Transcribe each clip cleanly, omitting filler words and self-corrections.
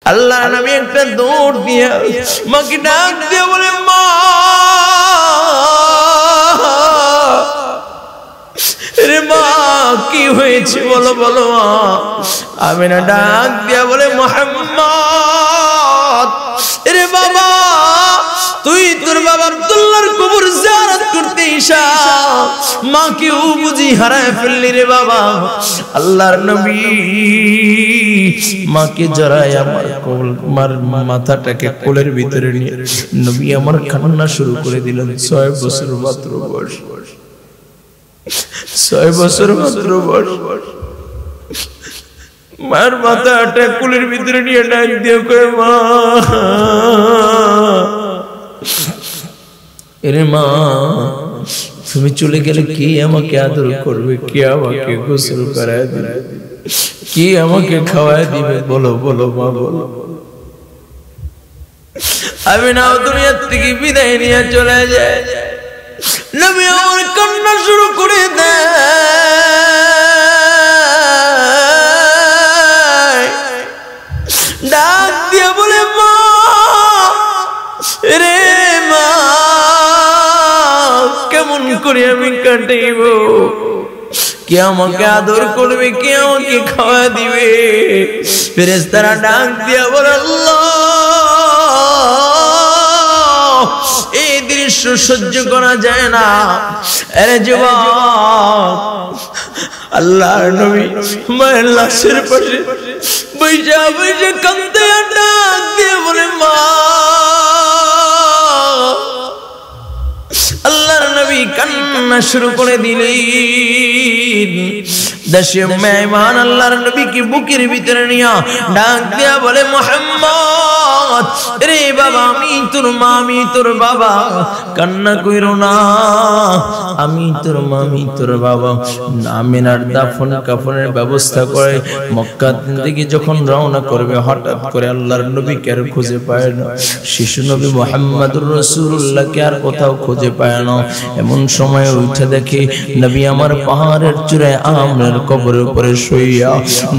আল্লাহ নবী একটা দৌড় দিয়ে মাকে ডাক দিয়ে বলে মা রে মা কি হয়েছে বলো বলো মা আমিনা ডাক দিয়া বলে মুহাম্মদ রে বাবা তুই তোর বাবা আব্দুল্লাহর কবর জিয়ারত করতে ইসা মাকে বুঝি হারায় ফেললি রে বাবা আল্লাহর নবী মাকে জড়ায় আমার মাথাটাকে কোলের ভিতরে নিয়ে নবী আমার কান্না শুরু করে দিলেন 6 বছর মাত্র বয়স 6 বছর মাত্র বয়স মার মাথাটা কোলের ভিতরে নিয়ে ডাক দিয়ে কয় মা এরে মা তুমি চলে গেলে কে আমাকে আদর করবে কে আমাকে গোসল করায় দিবে কে আমাকে খাওয়ায় দিবে বলো বলো মা বলো আমি না দুনিয়া থেকে বিদায় নিয়ে চলে যায় নবী আমার কান্না শুরু করে দেয় ডাক দিয়ে বলে মা রে মা কেমন করে আমি কাটাইব কে আমাকে আদর করবে কে আমাকে খাওয়া দিবে ফেরেশতারা ডাক দিয়া বলে আল্লাহ এই দৃশ্য সহ্য করা যায় না আরে যুবক আল্লাহর নবী মায়ের লাশের পাশে বৈশা বৈশা কাঁদতে ডাক দিয়ে বলে মা আল্লাহর নবী কান্না শুরু করে দিলেন দেশে মেহমান আল্লাহর নবীকে বুকের ভিতরে নিয়ে ডাক দিয়া বলে মুহাম্মদ রে বাবা আমি তোর মা আমি তোর বাবা কান্না কইরো না আমি তোর মা আমি তোর বাবা আমিনার দাফন কাফনের ব্যবস্থা করে মক্কা থেকে যখন রওনা করবে হঠাৎ করে আল্লাহর নবীকে আর খুঁজে পায় না শিশু নবী মুহাম্মদুর রাসূলুল্লাহকে আর কোথাও খুঁজে পায় না এমন সময় উঠে দেখে নবী আমার পাহাড়ের চূড়ায় আমের কবরের উপরে শুইয়া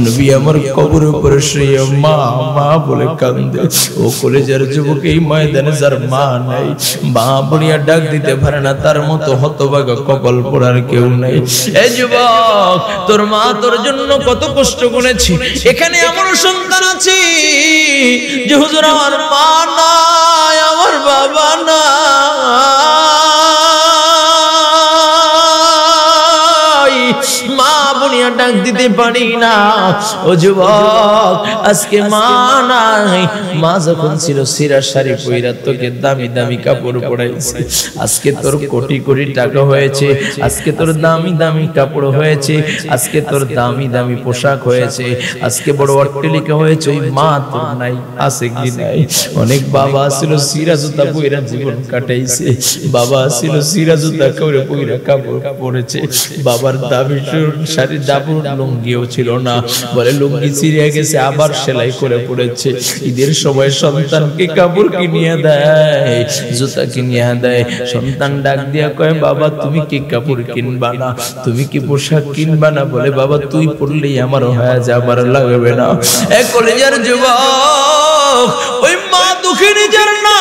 নবী আমার কবরের উপরে শুইয়া মা মা বলে কাঁদে ও কলেজের যুবক এই ময়দানে যার মা নাই মা বলিয়া ডাক দিতে পারে না তার মতো হতভাগা কপাল পোড়ার কেউ নাই এই যুবক তোর মা তোর জন্য কত কষ্ট করেছে এখানে আমার সন্তান আছে যে হুজুর আমার মা নাই আমার বাবা না মা বলিয়া ডাক দিতে পারি না ও যুবক আজকে মা নাই মা যখন ছিল সিরা শাড়ি পইরা তোকে দামি দামি কাপড় পরাইছে আজকে তোর কোটি কোটি টাকা হয়েছে আজকে তোর দামি দামি কাপড় হয়েছে আজকে তোর দামি দামি পোশাক হয়েছে আজকে বড় অট্টালিকা হয়েছে ওই মা তোর নাই আছে কি নাই অনেক বাবা ছিল সিরা জুতা পইরা জীবন কাটাইছে বাবা ছিল সিরা জুতা করে পইরা কাপড় পরেছে বাবার দামি শাড়ির দাপুর লুঙ্গিও ছিল না বলে লুঙ্গি ছিঁড়ে গেছে আবার সেলাই করে পড়েছে ঈদের সময় সন্তানকে কাপড় কিনিয়ে দেয় জুতা কিনিয়ে দেয় সন্তান ডাক দিয়া কয় বাবা তুমি কি কাপড় কিনবা না তুমি কি পোশাক কিনবা না বলে বাবা তুই পড়লেই আমার হয়ে যায় আমার লাগবে না এক কলেজের যুবক ওই মা দুঃখে নিজের না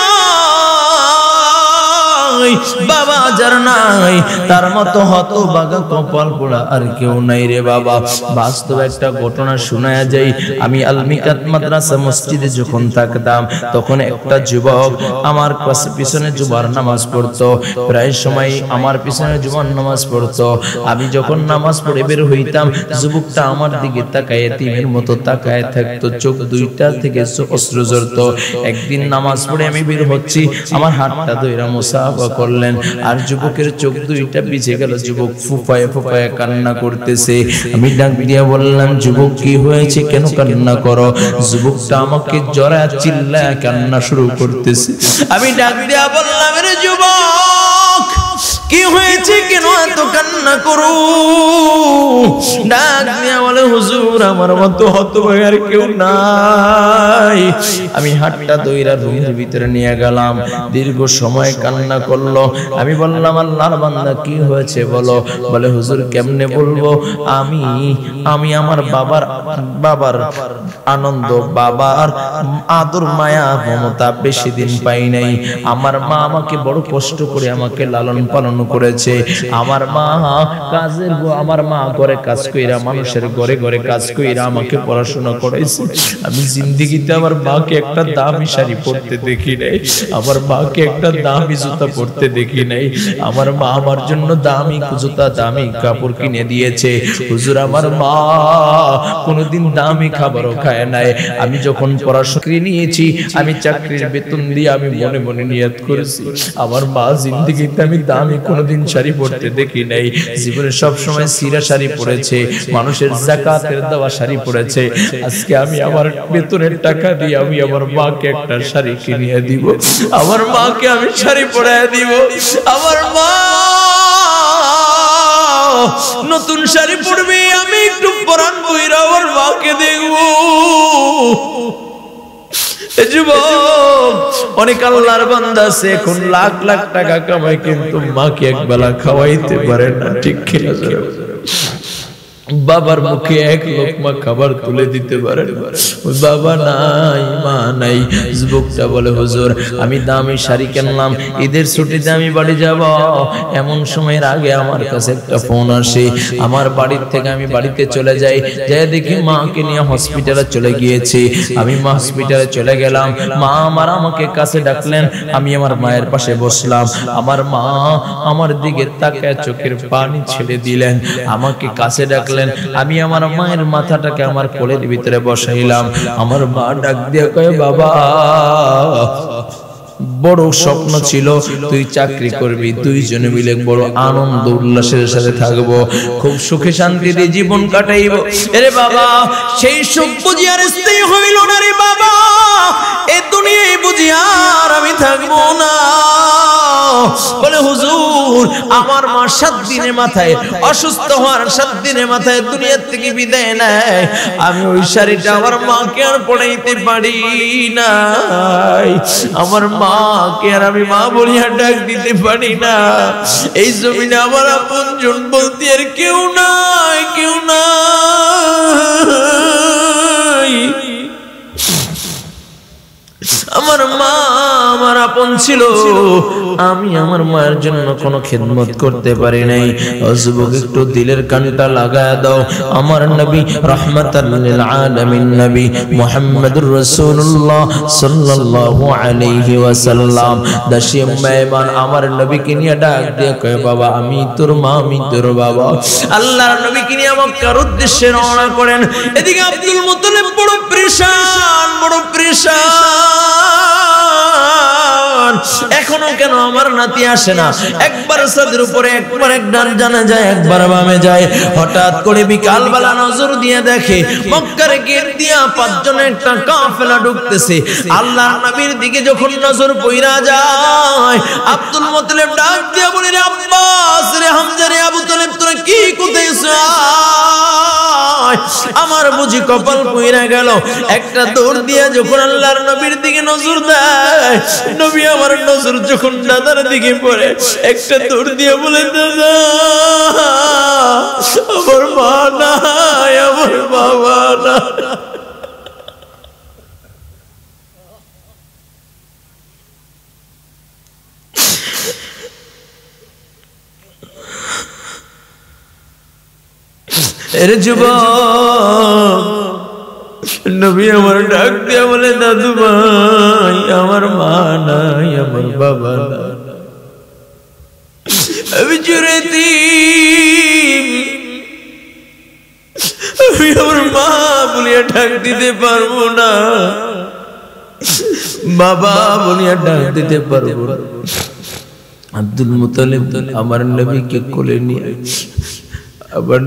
বাবা যার নাই তার মতো হতভাগা কপাল পোড়া আর কেউ নাই রে বাবা বাস্তব একটা ঘটনা শোনায়া যায় আমি আল মিকাত মাদ্রাসা মসজিদে যখন থাকতাম তখন একটা যুবক আমার পিছনে জুমার নামাজ পড়তো প্রায় সময় আমার পিছনে জুমার নামাজ পড়তো আমি যখন নামাজ পড়ে বের হইতাম যুবকটা আমার দিকে তাকায় এতিমের মতো তাকায় থাকতো চোখ দুইটা থেকে অশ্রু ঝরতো একদিন নামাজ পড়ে আমি বের হচ্ছি আমার হাতটা ধইরা মুসাফা করলেন আর যুবকের চোখ দুইটা ভিজে গেল যুবক ফুফায়ে ফুফায়ে কান্না করতেছে আমি ডাক দিয়া বললাম যুবক কি হয়েছে কেন কান্না করো যুবকটা আমাকে জড়ায় চিল্লায় কান্না শুরু করতেছে আমি ডাক দিয়া বললাম রে যুবক কি হয়েছে, কেন এত কান্না করো? ডাক দিয়া বলে হুজুর আমার মতো হতভাগার কেউ নাই। আমি হাতটা দইরা রুমের ভিতরে নিয়ে গেলাম, দীর্ঘ সময় কান্না করলো। আমি বললাম আল্লাহর বান্দা কি হয়েছে বলো? বলে হুজুর কেমনে বলবো, আমি আমার বাবার আনন্দ, বাবার আদর মায়া মমতা বেশি দিন পাই নাই। আমার মা আমাকে বড় কষ্ট করে আমাকে লালন পালন করেছে। আমার মা ঘরে কাজ কইরা, মানুষের ঘরে ঘরে কাজ কইরা আমাকে পড়াশোনা করাইছে। আমি জিন্দেগিতে আমার মাকে একটা দামি শাড়ি পরতে দেখি নাই, আমার মাকে একটা দামি জুতা পরতে দেখি নাই। আমার মা আমার জন্য দামি জুতা, দামি কাপড় কিনে দিয়েছে। হুজুর আমার মা কোনোদিন দামি খাবারও খায় নাই। আমি যখন পড়াশোনা নিয়েছি, আমি চাকরির বেতন দিয়ে আমি মনে মনে নিয়ত করেছি আমার মা জিন্দেগিতে আমি দামি কোনোদিন শাড়ি পরতে দেখি নাই। জীবনে সব সময় সিরা শাড়ি পরেছে, মানুষের যাকাতের দেওয়া শাড়ি পরেছে। আজকে আমি আমার বেতনের টাকা দিয়ে আমি আমার মাকে একটা শাড়ি কিনে দিব, আমার মাকে আমি শাড়ি পরায় দিব। আমার মা নতুন শাড়ি পরবে, আমি একটু পরান বইরা আমার মাকে দেখবো। অনেক আল্লাহর বান্দা আছে এখন লাখ লাখ টাকা কামায়, কিন্তু মাকে একবেলা খাওয়াইতে পারে না। ঠিক কিনা? বাবার মুখে এক লোকমা খাবার তুলে দিতে পারে না। বাবা নাই, মা নাই। যুবকটা বলে হুজুর আমি দামি শাড়ি কিনলাম, ঈদের ছুটিতে আমি বাড়ি যাব। এমন সময়ের আগে আমার কাছে একটা ফোন আসে। আমার বাড়ির থেকে আমি বাড়িতে চলে যাই, যাই দেখি মাকে নিয়ে হসপিটালে চলে গিয়েছে। আমি হসপিটালে চলে গেলাম, মা আমাকে কাছে ডাকলেন। আমি আমার মায়ের পাশে বসলাম। আমার মা আমার দিকে তাকায় চোখের পানি ছেড়ে দিলেন, আমাকে কাছে ডাকলেন। আমি আমার মায়ের মাথাটাকে আমার কোলের ভিতরে বসাইলাম। আমার মা ডাক দিয়ে কয় বাবা বড় স্বপ্ন ছিল তুই চাকরি করবি, দুইজনে মিলে বড় আনন্দ উল্লাসের সাথে থাকবো, খুব সুখে শান্তিতে জীবন কাটাইব। আরে বাবা সেই সুখ বুঝি আর স্থায়ী হইল না রে বাবা, এই দুনিয়ায় বুঝি আর আমি থাকবো না। বলে হুজুর আমার মা 7 দিনের মাথায় অসুস্থ হওয়ার 7 দিনের মাথায় দুনিয়া থেকে বিদায় নেয়। আমি ওই শাড়িটা আমার মাকে আর পড়াইতে পারি না, আমার মাকে আর আমি মা বলিয়া ডাক দিতে পারি না। এই জমিনে আমার আপনজন বলতে আর কেউ নাই, কেউ নাই। আমার মা আমার আপন ছিল, আমি আমার মায়ের জন্য কোনো খেদমত করতে পারি নাই। যুবক একটু দিলের কানটা লাগায় দাও। আমার নবী রাহমাতাল লিল আলামিন নবী মুহাম্মদুর রাসূলুল্লাহ সাল্লাল্লাহু আলাইহি ওয়াসাল্লাম দাসী মেহমান আমার নবীকে নিয়ে ডাক দিয়ে কয় বাবা আমি তোর মা, আমি তোর বাবা। আল্লাহর নবীকে নিয়ে মক্কার উদ্দেশ্যে রওনা করেন। এদিকে আব্দুল মুত্তালিব বড় পরেশান, বড় পরেশান। এখনো কেন আমার নাতি আসে না? একবার ছাদের উপরে, একবার এক ডান জানা যায়, একবার বামে যায়। হঠাৎ করে বিকাল বেলা নজর দিয়ে দেখে মক্কার গেট দিয়া 5 জনের একটা কাফেলা ঢুকতেছে। আল্লাহর নবীর দিকে যখন নজর পইরা যায়, আব্দুল মুত্তালিব ডাক দিয়া বলে রে আব্বাস রে হামজা রে আবু তালেব তোরা কি কোথায়ছ? আমার বুঝি কপাল পইরা গেল। একটা দৌড় দিয়া যখন আল্লাহর নবীর দিকে নজর দেয়, নবী আমার নজর যখন দাদার দিকে পড়ে, একটা দৌড় দিয়ে বলে দাদা আমার মা নাই, আমার বাবা না। এর যুবক নবী আমার ডাক দিয়া বলে দাদু ভাই আমার মা নাই, আমার বাবা নাই, আমি চুরেতি, আমি আমার মা বলিয়া ডাক দিতে পারবো না, বাবা বলিয়া ডাক দিতে পারবো না। আব্দুল মুত্তালিব আমার নবীকে কোলে নিয়ে আবার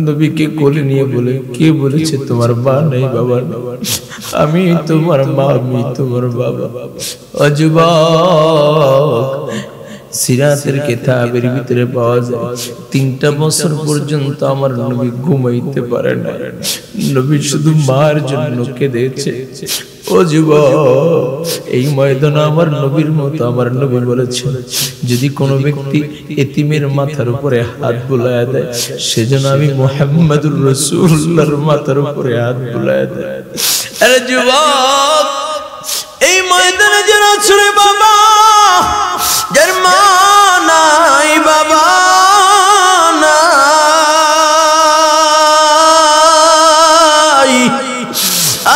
নবীকে কোলে নিয়ে বলে কে বলেছে তোমার মা নেই বাবা নেই? আমি তোমার মা, আমি তোমার বাবা। যুবক সিরাতের কিতাবের ভিতরে পাওয়া যায় 3টা বছর পর্যন্ত আমার নবী ঘুমাইতে পারে না। নবী শুধু মায়ের জন্য কেঁদেছে। ও যুবক, এই ময়দানে আমার নবীর মতো আমার নবী বলেছেন, যদি কোনো ব্যক্তি এতিমের মাথার উপরে হাত বুলায় দেয়, সেজন্য আমি মুহাম্মদুর রাসূলুল্লাহর মাথার উপরে হাত বুলায় দেয়। আরে যুবক, এই ময়দানে যারা ছিল বাবা, যার মা নাই, বাবা নাই,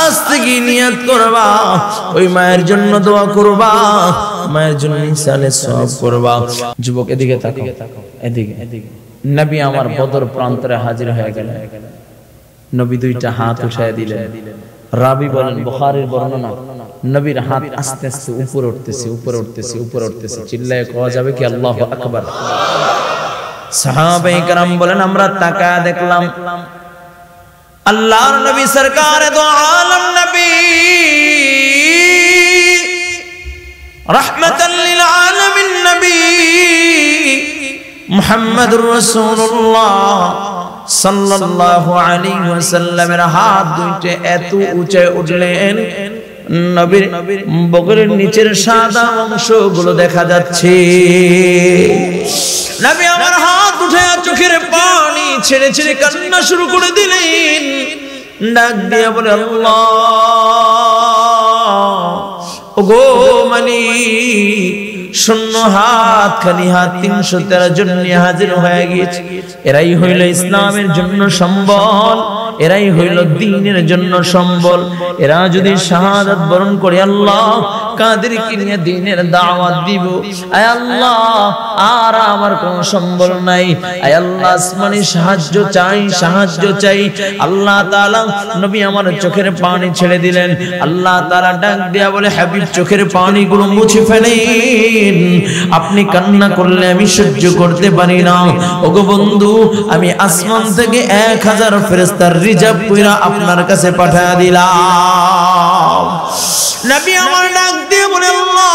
আজ থেকে নিয়ত করবা, ওই মায়ের জন্য দোয়া করবা, মায়ের জন্য ইনশাআল্লাহ সওয়াব করবা। যুবক এদিকে তাকাও, এদিকে। নবী আমার বদর প্রান্তরে হাজির হয়ে গেলেন। নবী 2টা হাত উঠায় দিলেন। রাবি বলেন, বুখারীর বর্ণনা, নবীর হাত আস্তে আস্তে উপরে উঠতেছে, উপরে উঠতেছে, উপরে উঠতেছে। চিল্লায়ে কোয়া যাবে কি আল্লাহু আকবার? সাহাবায়ে কেরাম বলেন, আমরা তাকায়া দেখলাম আল্লাহর নবী সরকারে দো আলম নবী রাহমাতাল লিল আলামিন নবী মুহাম্মদুর রাসূলুল্লাহ সাল্লাল্লাহু আলাইহি ওয়াসাল্লামের হাত 2টা এত উঁচে উঠলেন, নবীর বগলের নিচের সাদা অংশগুলো দেখা যাচ্ছে। নবী আমার হাত উঠে চোখের পানি ছেড়ে ছেড়ে কান্না শুরু করে দিলেন। ডাক দিয়ে বলে, আল্লাহ, ওগো মালিক, শূন্য হাত, খালি হাত 313 জন নিয়ে হাজির হয়ে গিয়েছে। এরাই হইল ইসলামের জন্য সম্বল, এরাই হইল দ্বীনের জন্য সম্বল। এরা যদি শাহাদাত বরণ করে, আল্লাহ কাদেরকে নিয়ে দ্বীনের দাওয়াত দিব। আয় আল্লাহ, আর আমার কোনো সম্বল নাই। আয় আল্লাহ, আসমানি সাহায্য চাই, সাহায্য চাই। আল্লাহ তাআলা নবী আমার চোখের পানি ছেড়ে দিলেন। আল্লাহ তাআলা ডাক দিয়া বলে, হাবিব, চোখের পানিগুলো মুছে ফেলেন, আপনি কান্না করলে আমি সহ্য করতে পারি না। ওগো বন্ধু, আমি আসমান থেকে 1000 ফেরেশতার রিজার্ভ কইরা আপনার কাছে পাঠিয়ে দিলাম। নবী আমার ডাক দিয়ে বলে, আল্লাহ,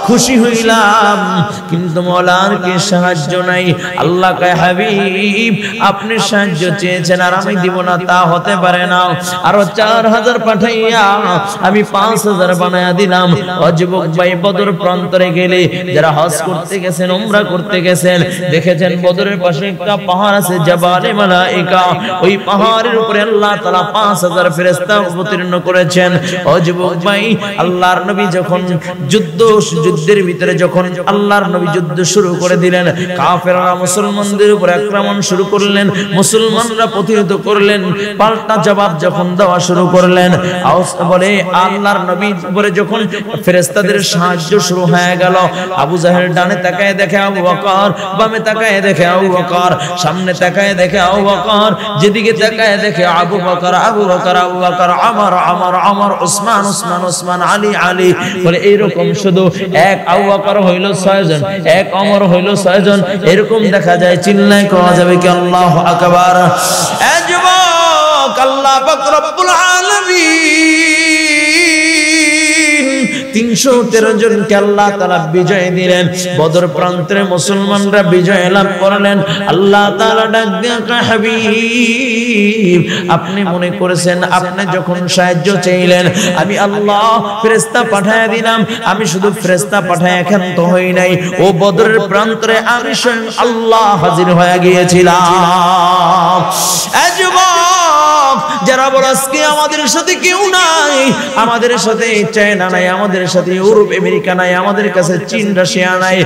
খুশি হইলাম, কিন্তু মওলার কি সাহায্য নাই। আল্লাহ কয়, হাবিব, আপনি সাহায্য চেয়েছেন আর আমি দিব না, তা হতে পারে না। আরো 4000 পাঠাইয়া আমি 5000 বানায়া দিলাম। ও যুবক ভাই, বদর প্রান্তরে গেলে যারা হজ করতে গেছেন, উমরা করতে গেছেন, দেখেছেন বদরের পাশে একটা পাহাড় আছে, জাবালে মালাইকা। ওই পাহাড়ের উপরে আল্লাহ তাআলা 5000 ফেরেশতা অবতীর্ণ করেছেন। ও যুবক ভাই, আল্লাহর নবী যখন যুদ্ধের ভিতরে যখন আল্লাহর নবী যুদ্ধ শুরু করে দিলেন, কাফেররা মুসলমানদের উপর আক্রমণ শুরু করলেন, মুসলমানরা প্রতিহত করলেন, পাল্টা জবাব যখন দেওয়া শুরু করলেন, বলে আল্লাহর নবী উপরে যখন ফেরেশতাদের সাহায্য শুরু হয়ে গেল, আবু জাহেল ডানে তাকায় দেখে আবু বকর, বামে তাকায় দেখে আবু বকর, সামনে তাকায় দেখে আবু বকর, যেদিকে তাকায় দেখে আবু বকর, আবু বকর, আবু বকর, আমর, আমর, আমর, ওসমান, ওসমান, ওসমান, আলী, আলী। বলে এইরকম শুধু এক আবু বকর হইল 6 জন, এক ওমর হইল 6 জন, এরকম দেখা যায়। চিল্লায় কোয়া যাবে কি আল্লাহু আকবার? এ যুবক, আল্লাহ পাক রব্বুল আলামিন 313 জনকে আল্লাহ তাআলা বিজয় দিলেন। বদর প্রান্তরে মুসলমানরা বিজয় লাভ করলেন। আল্লাহ তাআলা ডাক দিয়ে, হাবিব, আপনি মনে করেছেন আপনি যখন সাহায্য চাইলেন আমি আল্লাহ ফেরেশতা পাঠায় দিলাম। আমি শুধু ফেরেশতা পাঠায় ক্ষান্ত হই নাই, ও বদরের প্রান্তরে আমি স্বয়ং আল্লাহ হাজির হয়ে গিয়েছিলাম। এ যুবক, যারা বলে আজকে আমাদের সাথে কেউ নাই, আমাদের সাথে চায়না নাই, আমাদের সাথে ইউরোপ আমেরিকা নাই, আমাদের কাছে চীন রাশিয়া নাই।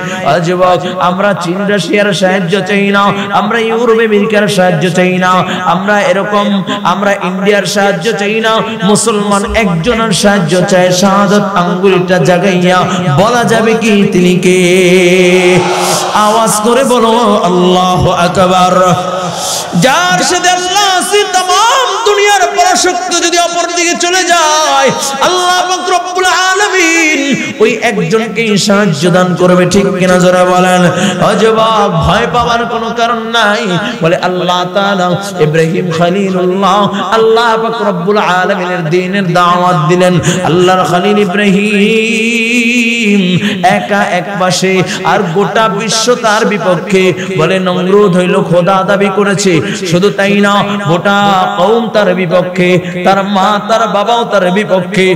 যুবক, আমরা চীন রাশিয়ার সাহায্য চাই না, আমরা ইউরোপ আমেরিকার সাহায্য চাই না, আমরা এরকম আমরা ইন্ডিয়ার সাহায্য চাই না। মুসলমান একজনের সাহায্য চায়, শাহাদাত আঙ্গুলটা জাগাইয়া বলা যাবে কি তিনি কে? আওয়াজ করে বলো আল্লাহু আকবার। যার সাথে আল্লাহ আছে, তাম দুনিয়ার পরাশক্তি যদি অপর দিকে চলে যায়, আল্লাহ পাক রব্বুল আলামিন ওই একজনকে সাহায্য দান করবে, ঠিক কিনা জোরে বলেন। অজবাব, ভয় পাওয়ার কোনো কারণ নাই। বলে আল্লাহ তাআলা ইব্রাহিম খলিলুল্লাহ, আল্লাহ পাক রব্বুল আলামিনের দ্বীনের দাওয়াত দিলেন। আল্লাহর খলিল ইব্রাহিম একা এক পাশে, আর গোটা বিশ্ব তার বিপক্ষে। বলে নমরুদ হইল খোদা দাবি করেছে, শুধু তাই না, গোটা কওম তার বিপক্ষে, তার মা তার বাবাও তার বিপক্ষে।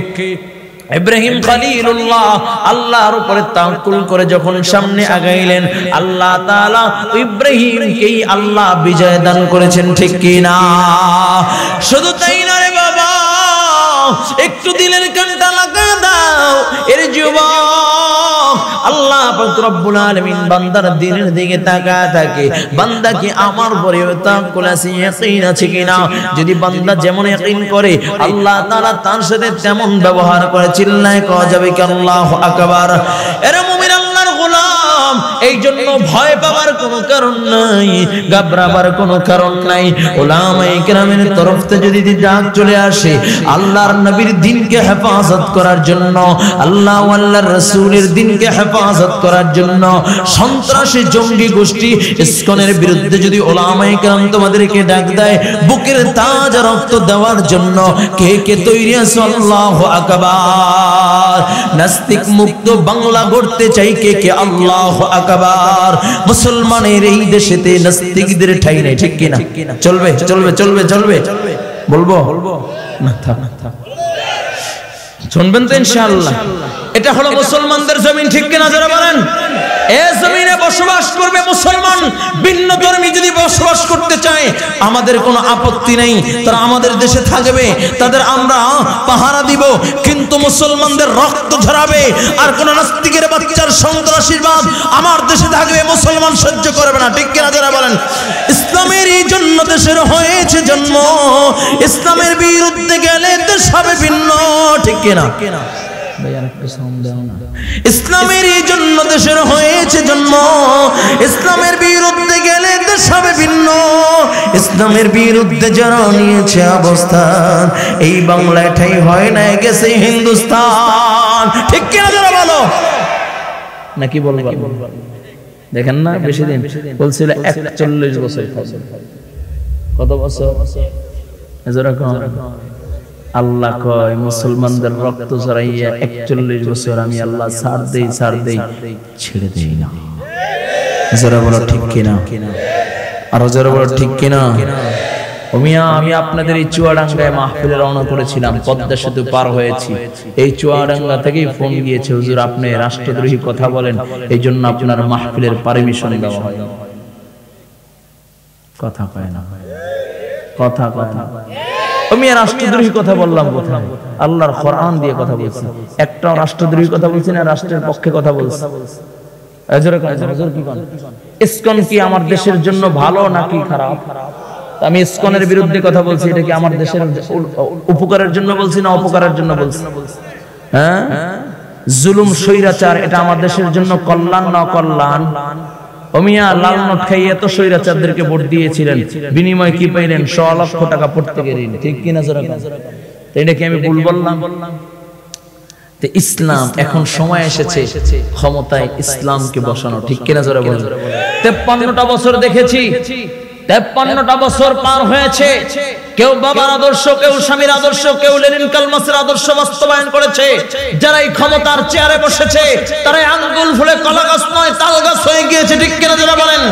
ইব্রাহিম খলিলুল্লাহ আল্লাহর উপরে তাওয়াক্কুল করে যখন সামনে আগাইলেন, আল্লাহ তাআলা ইব্রাহিমকেই আল্লাহ বিজয় দান করেছেন, ঠিক কি না? শুধু তাই না রে বাবা, একটু দিলের কানটা লাগা দাও। এর যুবক, আল্লাহ পাক রব্বুল আলামিন বান্দার দিনের দিকে তাকায় থাকে, বান্দা কি আমার উপরে তাওয়াক্কুল আছে, ইয়াকিন আছে কিনা? যদি বান্দা যেমন ইয়াকিন করে, আল্লাহ তাআলা তার সাথে তেমন ব্যবহার করে। চিল্লায় কওয়া যাবে কি আল্লাহু আকবার? এর মুমিন আল্লাহর গোলাম, এই জন্য ভয় পাওয়ার কোনো কারণ নাই, ঘাবড়াবার কোনো কারণ নাই। উলামায়ে কেরামের তরফ থেকে যদি ডাক চলে আসে আল্লাহর নবীর দ্বীনকে হেফাজত করার জন্য, আল্লাহ ও আল্লাহর রাসূলের দ্বীনকে হেফাজত করার জন্য, সন্ত্রাসী জঙ্গি গোষ্ঠী ইসকনের বিরুদ্ধে যদি উলামায়ে কেরাম তোমাদেরকে ডাক দেয় বুকের তাজা রক্ত দেওয়ার জন্য, কে কে তৈরি আছো? আল্লাহু আকবার। নাস্তিক মুক্ত বাংলা গড়তে চাই কে কে? আল্লাহু আকবার। মুসলমানের এই দেশেতে নাস্তিকদের ঠাঁই নেই, ঠিক কি না? চলবে চলবে চলবে চলবে, বলবো না? থাক থাক, শুনবেন তো ইনশাআল্লাহ। এটা হলো মুসলমানদের জমিন, ঠিক কিনা যারা বলেন? এই জমিনে বসবাস করবে মুসলমান। ভিন্ন ধর্মী যদি বসবাস করতে চায় আমাদের কোনো আপত্তি নেই, তারা আমাদের দেশে থাকবে, তাদের আমরা পাহারা দিব। কিন্তু মুসলমানদের রক্ত ঝরাবে আর কোন নাস্তিকের বাচ্চার সন্ত্রাসীবাদ আমার দেশে থাকবে, মুসলমান সহ্য করবে না, ঠিক কিনা যারা বলেন? ইসলামের এই জন্য দেশের হয়েছে জন্ম, ইসলামের বিরুদ্ধে গেলে দেশ হবে ভিন্ন, ঠিক কিনা? ইসলামের এই জন্য দেশের হয়েছে জন্ম, ইসলামের বিরুদ্ধে গেলে দেশ হবে ভিন্ন। ইসলামের বিরুদ্ধে যারা নিয়েছে অবস্থান, এই বাংলায় ঠাই হয় না, গেছে হিন্দুস্তান, ঠিক কিনা যারা বলো? নাকি বলবো? দেখেন না, বেশি দিন বলছিল 41 বছর। কত বছর? আল্লাহ কয় মুসলমানদের রক্ত ঝরাইয়া 41 বছর আমি আল্লাহ ছাড় দেই ছেড়ে দেই না। যারা বলো ঠিক কিনা? আর যারা বলো ঠিক কিনা? আমি আপনাদের এই চুয়াডাঙ্গায় মাহফিলে রওনা করেছিলাম, পদ্মা সেতু পার হয়েছি, এই চুয়াডাঙ্গা থেকেই ফোন গিয়েছে, হুজুর আপনি রাষ্ট্রদ্রোহী কথা বলেন, এই জন্য আপনার মাহফিলের পারমিশন দেওয়া হয় না। কথা কয় না, কথা কথা। আমি রাষ্ট্রদ্রোহী কথা বললাম কোথায়? আল্লাহর কোরআন দিয়ে কথা বলছি, একটা রাষ্ট্রদ্রোহী কথা বলছি না, রাষ্ট্রের পক্ষে কথা বলছি। ইসকন কি আমার দেশের জন্য ভালো নাকি খারাপ? আমি ইসকনের বিরুদ্ধে কথা বলছি, এটা কি আমার দেশের উপকারের জন্য বলছি না অপকারের জন্য বলছি? হ্যাঁ, জুলুম স্বৈরাচার এটা আমার দেশের জন্য কল্যাণ না অকল্যাণ? ওমিয়া লাল নোট খাইয়ে এত স্বৈরাচারদেরকে ভোট দিয়েছিলেন, বিনিময় কি পাইলেন? 100 লক্ষ টাকা প্রত্যেকে ঋণ, ঠিক কিনা? এটা কি আমি ভুল বললাম? ইসলাম এখন সময় এসেছে ক্ষমতায় ইসলামকে বসানো, ঠিক কিনা যারা বলেন? 53টা বছর দেখেছি, 53টা বছর পার হয়েছে, কেউ বাবার আদর্শ, কেউ স্বামীর আদর্শ, কেউ লেনিন কালমাসের আদর্শ বাস্তবায়ন করেছে। যারা এই ক্ষমতার চেয়ারে বসেছে তারাই আঙ্গুল ফুলে কলা গাছ নয় তাল গাছ হয়ে গিয়েছে, ঠিক কিনা যারা বলেন?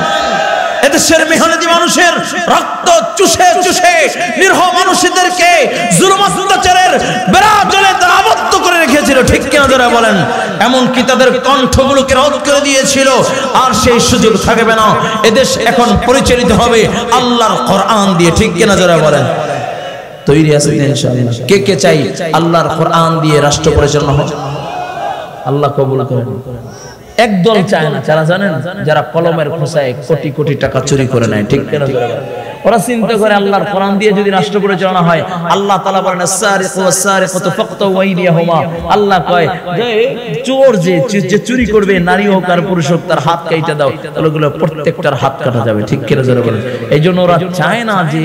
এদেশের মেহনতি মানুষের রক্ত চুষে চুষে নিরহ মানুষদেরকে জুলুম অত্যাচারের বেড়া জলে তারা আবদ্ধ করে রেখেছিল, ঠিক কিনা যারা বলেন? এমনকি তাদের কণ্ঠগুলোকে রোধ করে দিয়েছিল, আর সেই সুযোগ থাকবে না। এদেশ এখন পরিচালিত হবে আল্লাহর কোরআন দিয়ে, ঠিক কিনা যারা বলেন? তৈরি আছেন ইনশাআল্লাহ? কে কে চাই আল্লাহর কোরআন দিয়ে রাষ্ট্র পরিচালনা হোক? আল্লাহ কবুল করেন। একদল চায় না, যারা জানেন, যারা কলমের খোঁচায় কোটি কোটি টাকা চুরি করে নেয়, ঠিক কিনা? ওরা চিন্তা করে আল্লাহর কোরআন দিয়ে যদি রাষ্ট্র পরিচালনা হয়, আল্লাহ তাআলা বলেন আস-সারিকু ওয়াস-সারিকাতু ফাকতাউ আইদিয়াহুমা, আল্লাহ কয় যে চোর যে চুরি করবে, নারী হোক আর পুরুষ হোক, তার হাত কাইটা দাও, তাহলে ওগুলো প্রত্যেকটার হাত কাটা যাবে, ঠিক কিনা যারা বলেন? এইজন্য ওরা চায় না যে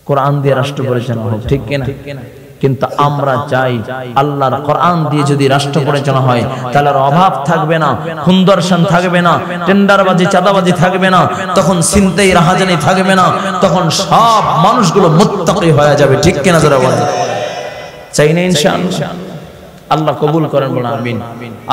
কোরআন দিয়ে রাষ্ট্র পরিচালনা হোক, ঠিক কিনা? কিন্তু আমরা চাই আল্লাহর কোরআন দিয়ে যদি রাষ্ট্র পরিচালনা হয় তাহলে অভাব থাকবে না, খুনদর্শন থাকবে না, টেন্ডারবাজি চাঁদাবাজি থাকবে না, তখন ছিনতাই রাহাজানি থাকবে না, তখন সব মানুষগুলো মুত্তাকি হয়ে যাবে, ঠিক কিনা যারা বলে? চাই না ইনশাআল্লাহ? আল্লাহ কবুল করেন, বলেন আমিন।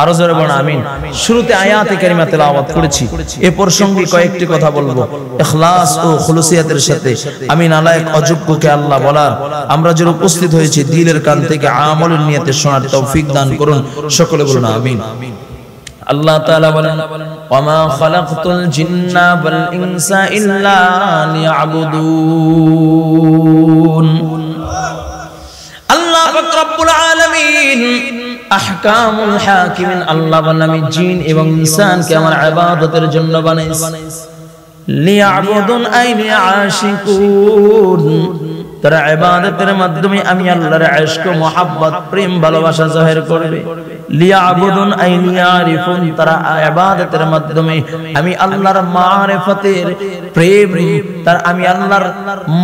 আরো জোরে বলেন আমিন। শুরুতে আয়াতে কারিমা তেলাওয়াত করেছি, এ প্রসঙ্গে কয়েকটি কথা বলবো ইখলাস ও খুলুসিয়াতের সাথে। আমি নালায়েক অযোগ্যকে আল্লাহ বলার আমরা যারা উপস্থিত হয়েছি দিলের কান থেকে আমলের নিয়তে শোনার তৌফিক দান করুন, সকলে বলুন আমিন। আল্লাহ তাআলা বলেন ওয়ামা খালাকতুল জিন্না ওয়াল ইনসা ইল্লা লিয়াবুদুন। আল্লাহ পাক রব্বুল আলামিন আহকামুল হাকিমিন, আল্লাহ বলেন আমি জিন এবং ইনসানকে আমার ইবাদতের জন্য বানাইছি। লিয়াবুদুন আই লিআশিকুন, তারা ইবাদতের মাধ্যমে আমি আল্লাহর ইশক মুহাব্বত প্রেম ভালোবাসা জাহির করবে। লিয়াবুদুন আই লিয়ারিফুন, তারা ইবাদতের মাধ্যমে আমি আল্লাহর মারিফতের প্রেম, তার আমি আল্লাহর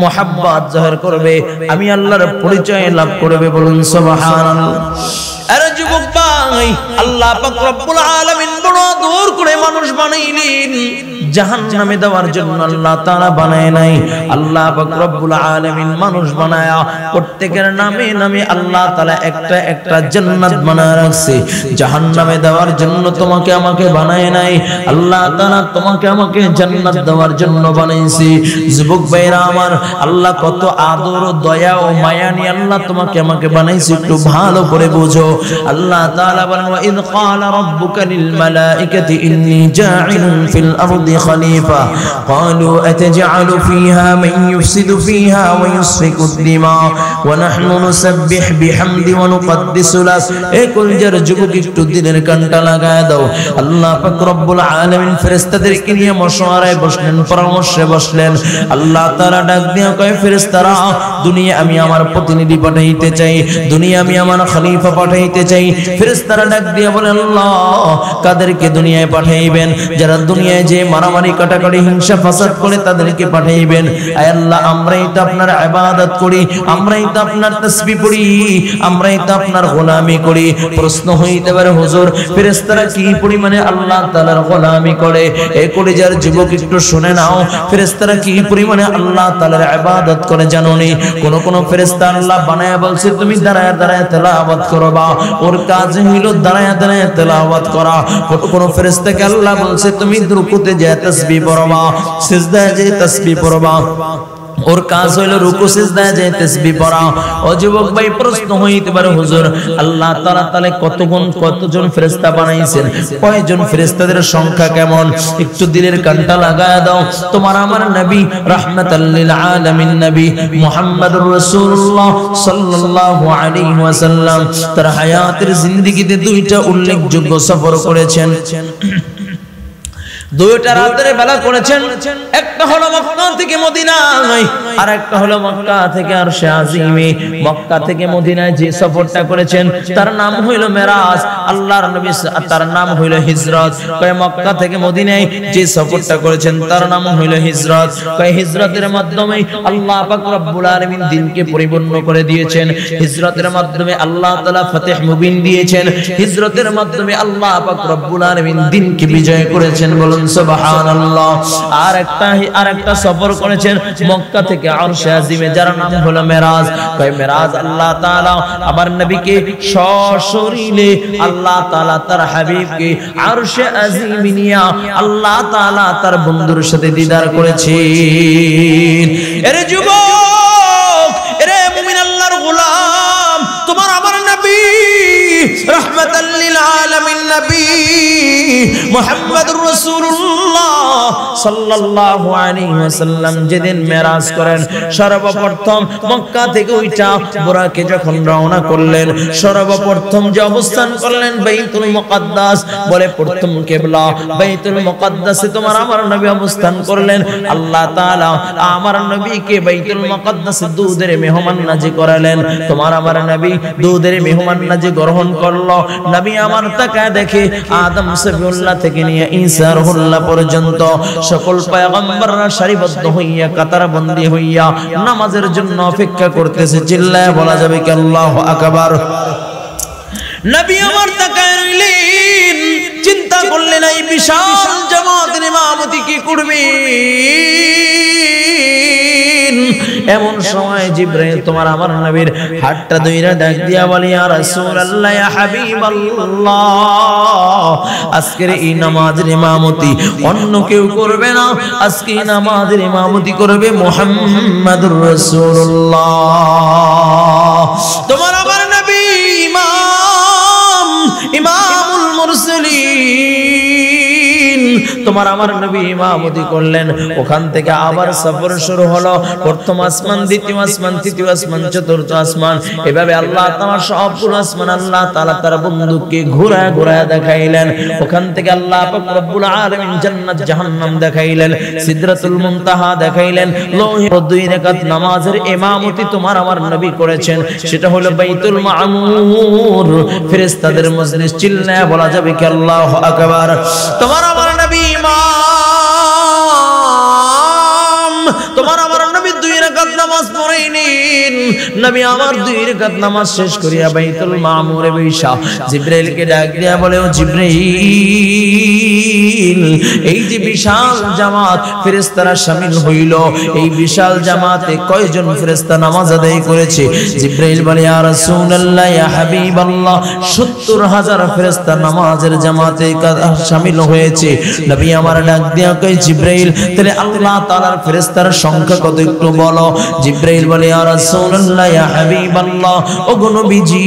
মুহাব্বত জাহির করবে, আমি আল্লাহর পরিচয় লাভ করবে। বলুন সুবহানাল্লাহ। আরে যুবক ভাই, আল্লাহ পাক রব্বুল আলামিন বড় দূর করে মানুষ বানাইলেন জাহান্নামে দেওয়ার জন্য, আল্লাহ তাআলা বানায় নাই। আল্লাহ পাক রব্বুল আলামিন মানুষ বানায়া প্রত্যেকের নামে নামে আল্লাহ তাআলা একটা একটা জান্নাত বানায় রাখছে। জাহান্নামে দেওয়ার জন্য তোমাকে আমাকে বানায় নাই, আল্লাহ তাআলা তোমাকে আমাকে জান্নাত দেওয়ার জন্য বানাইছে। যুবক ভাইরা আমার, আল্লাহ কত আদর দয়া ও মায়া নিয়ে আল্লাহ তোমাকে আমাকে বানাইছে, একটু ভালো করে বুঝো। আল্লাহ তাআলা বলেন ওয়া ইয ক্বালা রাব্বুকা লিল মালাইকাতি ইন্নী জাঈলুন ফিল আরদি খলিফা ক্বালু আতাজআলু ফিহা মান ইউফসিদু ফিহা ওয়া ইউসফিকু দিমা ওয়া নাহনু নুসাব্বিহু বিহামদি ওয়া নুকদ্দিসু লাক। এই কলজার যুবক একটু দিনের কানটা লাগায় দাও। আল্লাহ পাক রব্বুল আলামিন ফেরেশতাদেরকে নিয়ে মশওয়ারায় বসলেন, পরামর্শে বসলেন। আল্লাহ তাআলা ডাক দিয়ে কয় ফেরেশতারা, দুনিয়া আমি আমার প্রতিনিধি পাঠাইতে চাই, দুনিয়া আমি আমার খলিফা পাঠাইতে চাই। ফেরেশতারা ডাক দিয়ে বলে আল্লাহ কাদেরকে দুনিয়ায় পাঠাইবেন? যারা দুনিয়ায় যে মারামারি কাটাকাটি হিংসা ফাসাদ করে তাদেরকে পাঠাইবেন। আয় আল্লাহ, আমরাই তো আপনার ইবাদত করি, আমরাই তো আপনার তাসবিহ পড়ি, আমরাই তো আপনার গোলামি করি। প্রশ্ন হইতে পারে হুজুর ফেরেশতারা কি পরিমাণে আল্লাহ তাআলার গোলামি করে? এই কলিজার যুবক একটু শুনে নাও, ফেরেশতারা কি পরিমাণে আল্লাহ তাআলার ইবাদত করে জানোনি? কোন কোন ফেরেশতা আল্লাহ বানায়া বলছে তুমি দাঁড়ায় দাঁড়ায় তেলাওয়াত করবা, ওর কাজ হইল দাঁড়ায় দাঁড়ায় তেলাওয়াত করা। কোন ফেরেশতাকে আল্লাহ বলছে তুমি রুকুতে যে তাসবিহ পড়বা, সিজদায় যে তাসবিহ পড়বা, ওর কাজ হইল রুকু সিজদায় যে তাসবিহ পড়া। ও যুবক ভাই, প্রশ্ন হইতে পারে হুজুর আল্লাহ তাআলা তাহলে কতজন ফেরেশতা বানাইছেন, কয়জন ফেরেশতাদের সংখ্যা কেমন? একটু দিলের কানটা লাগায় দাও। তোমার আমার নবী রাহমাতাল লিল আলামিন নবী মুহাম্মদুর রাসূলুল্লাহ সাল্লাল্লাহু আলাইহি ওয়াসাল্লাম তার হায়াতের জিন্দেগিতে দুইটা উল্লেখযোগ্য সফর করেছেন, দুইটা রাতের বেলা করেছেন। একটা হলো মক্কা থেকে মদিনায়, আর একটা হলো মক্কা থেকে আরশে আজিমে। মক্কা থেকে মদিনায় যে সফরটা করেছেন তার নাম হইল মেরাজ, আল্লাহর নবী তার নাম হইল হিজরত। কয় মক্কা থেকে মদিনায় যে সফরটা করেছেন তার নাম হইল হিজরত। কয় হিজরতের মাধ্যমে আল্লাহ পাক রব্বুল আলামিন দ্বীনকে পরিপূর্ণ করে দিয়েছেন, হিজরতের মাধ্যমে আল্লাহ তাআলা ফতহ মুবিন দিয়েছেন, হিজরতের মাধ্যমে আল্লাহ পাক রব্বুল আলামিন দ্বীনকে বিজয় করেছেন। বলুন সুবহানাল্লাহ। আর একটা সফর করেছেন মক্কা থেকে আরশে আজিমে, যার নাম হলো মেরাজ। কয় মেরাজ আল্লাহ তাআলা আমার নবীকে সশরীরে আল্লাহ তাআলা তার হাবিবকে আরশে আজিমে নিয়ে আল্লাহ তাআলা তার বন্ধুর সাথে দিদার করেছেন। এরে যুবক, এরে মুমিন আল্লাহর গোলাম, তোমার আমার নবী রাহমাতাল লিল আলামিন নবী মুহাম্মদুর রাসূলুল্লাহ সাল্লাল্লাহু আলাইহি ওয়াসাল্লাম যেদিন মেরাজ করেন, সর্বপ্রথম মক্কা থেকে ওইটা বুরাকে যখন রওনা করলেন, সর্বপ্রথম যে অবস্থান করলেন বাইতুল মুকাদ্দাস, বলে প্রথম কিবলা বাইতুল মুকাদ্দাসে তোমার আমার নবী অবস্থান করলেন। আল্লাহ তাআলা আমার নবীকে বাইতুল মুকাদ্দাসে দুধের মেহমান নাজি করালেন। তোমার আমার নবী দুধের মেহমান নাজি গ্রহণ করলো। নবী আমার তাকায় দেখে আদম সফিউল্লাহ থেকে নিয়ে ঈসা রুহুল্লাহ পর্যন্ত সকল পয়গম্বররা সারিবদ্ধ হইয়া কাতারবন্দী হইয়া নামাজের জন্য অপেক্ষা করতেছে। চিল্লায় বলা যাবে কি আল্লাহু আকবার। নবী আমার তাকায় রইলেন, চিন্তা করলেন এই বিশাল জামাতের ইমামতি কি করবেন। এমন সময় জিবরাইল তোমার আমার নবীর হাতটা ধইরা ডাক দিয়া বলে, ইয়া রাসূলুল্লাহ, ইয়া হাবিবাল্লাহ, আজকের এই নামাজের ইমামতি অন্য কেউ করবে না, আজকে এই নামাজের ইমামতি করবে মুহাম্মাদুর রাসূলুল্লাহ। তোমার আমার নবী ইমামুল মুরসালিন, তোমার আমার নবী ইমামতি করলেন। ওখান থেকে আবার সফর শুরু হলো। প্রথম আসমান, দ্বিতীয় আসমান, তৃতীয় আসমান, চতুর্থ আসমান, এভাবে আল্লাহ তাআলা সবগুলো আসমান আল্লাহ তাআলা তার বন্ধুকে ঘোরায় ঘোরায় দেখাইলেন। ওখান থেকে আল্লাহ পাক রব্বুল আলামিন জান্নাত জাহান্নাম দেখাইলেন, সিদরাতুল মুনতাহা দেখাইলেন। লৌহে 2 রাকাত নামাজের ইমামতি তোমার আমার নবী করেছেন, সেটা হলো বাইতুল মামুর, ফেরেশতাদের মজলিস। চিল্লায় বলা যাবে কি আল্লাহু আকবার। তোমার আমার নবী ইমাম, তোমার আমার নবী 2 রাকাত নামাজ পড়েন। নবী আমার 2 রাকাত নামাজ শেষ করিয়া বাইতুল মামুরে বৈশা জিবরাইলকে ডাক দিয়া বলে, ও জিবরাইল, এই যে বিশাল জামাত ফেরেশতারা শামিল হইল, এই বিশাল জামাতে কয়জন ফেরেশতা নামাজ আদায় করেছে? জিবরাইল বলে, ইয়া রাসূলুল্লাহ, ইয়া হাবিবাল্লাহ, 70,000 ফেরেশতা নামাজের জামাতে শামিল হয়েছে। নবী আমার ডাক দিয়া কয়, জিবরাইল, তাহলে আল্লাহ তাআলার ফেরেশতার সংখ্যা কত একটু বলো। জিবরাইল বলে, ইয়া রাসূলুল্লাহ, ইয়া হাবিবাল্লাহ, ও গো নবীজি,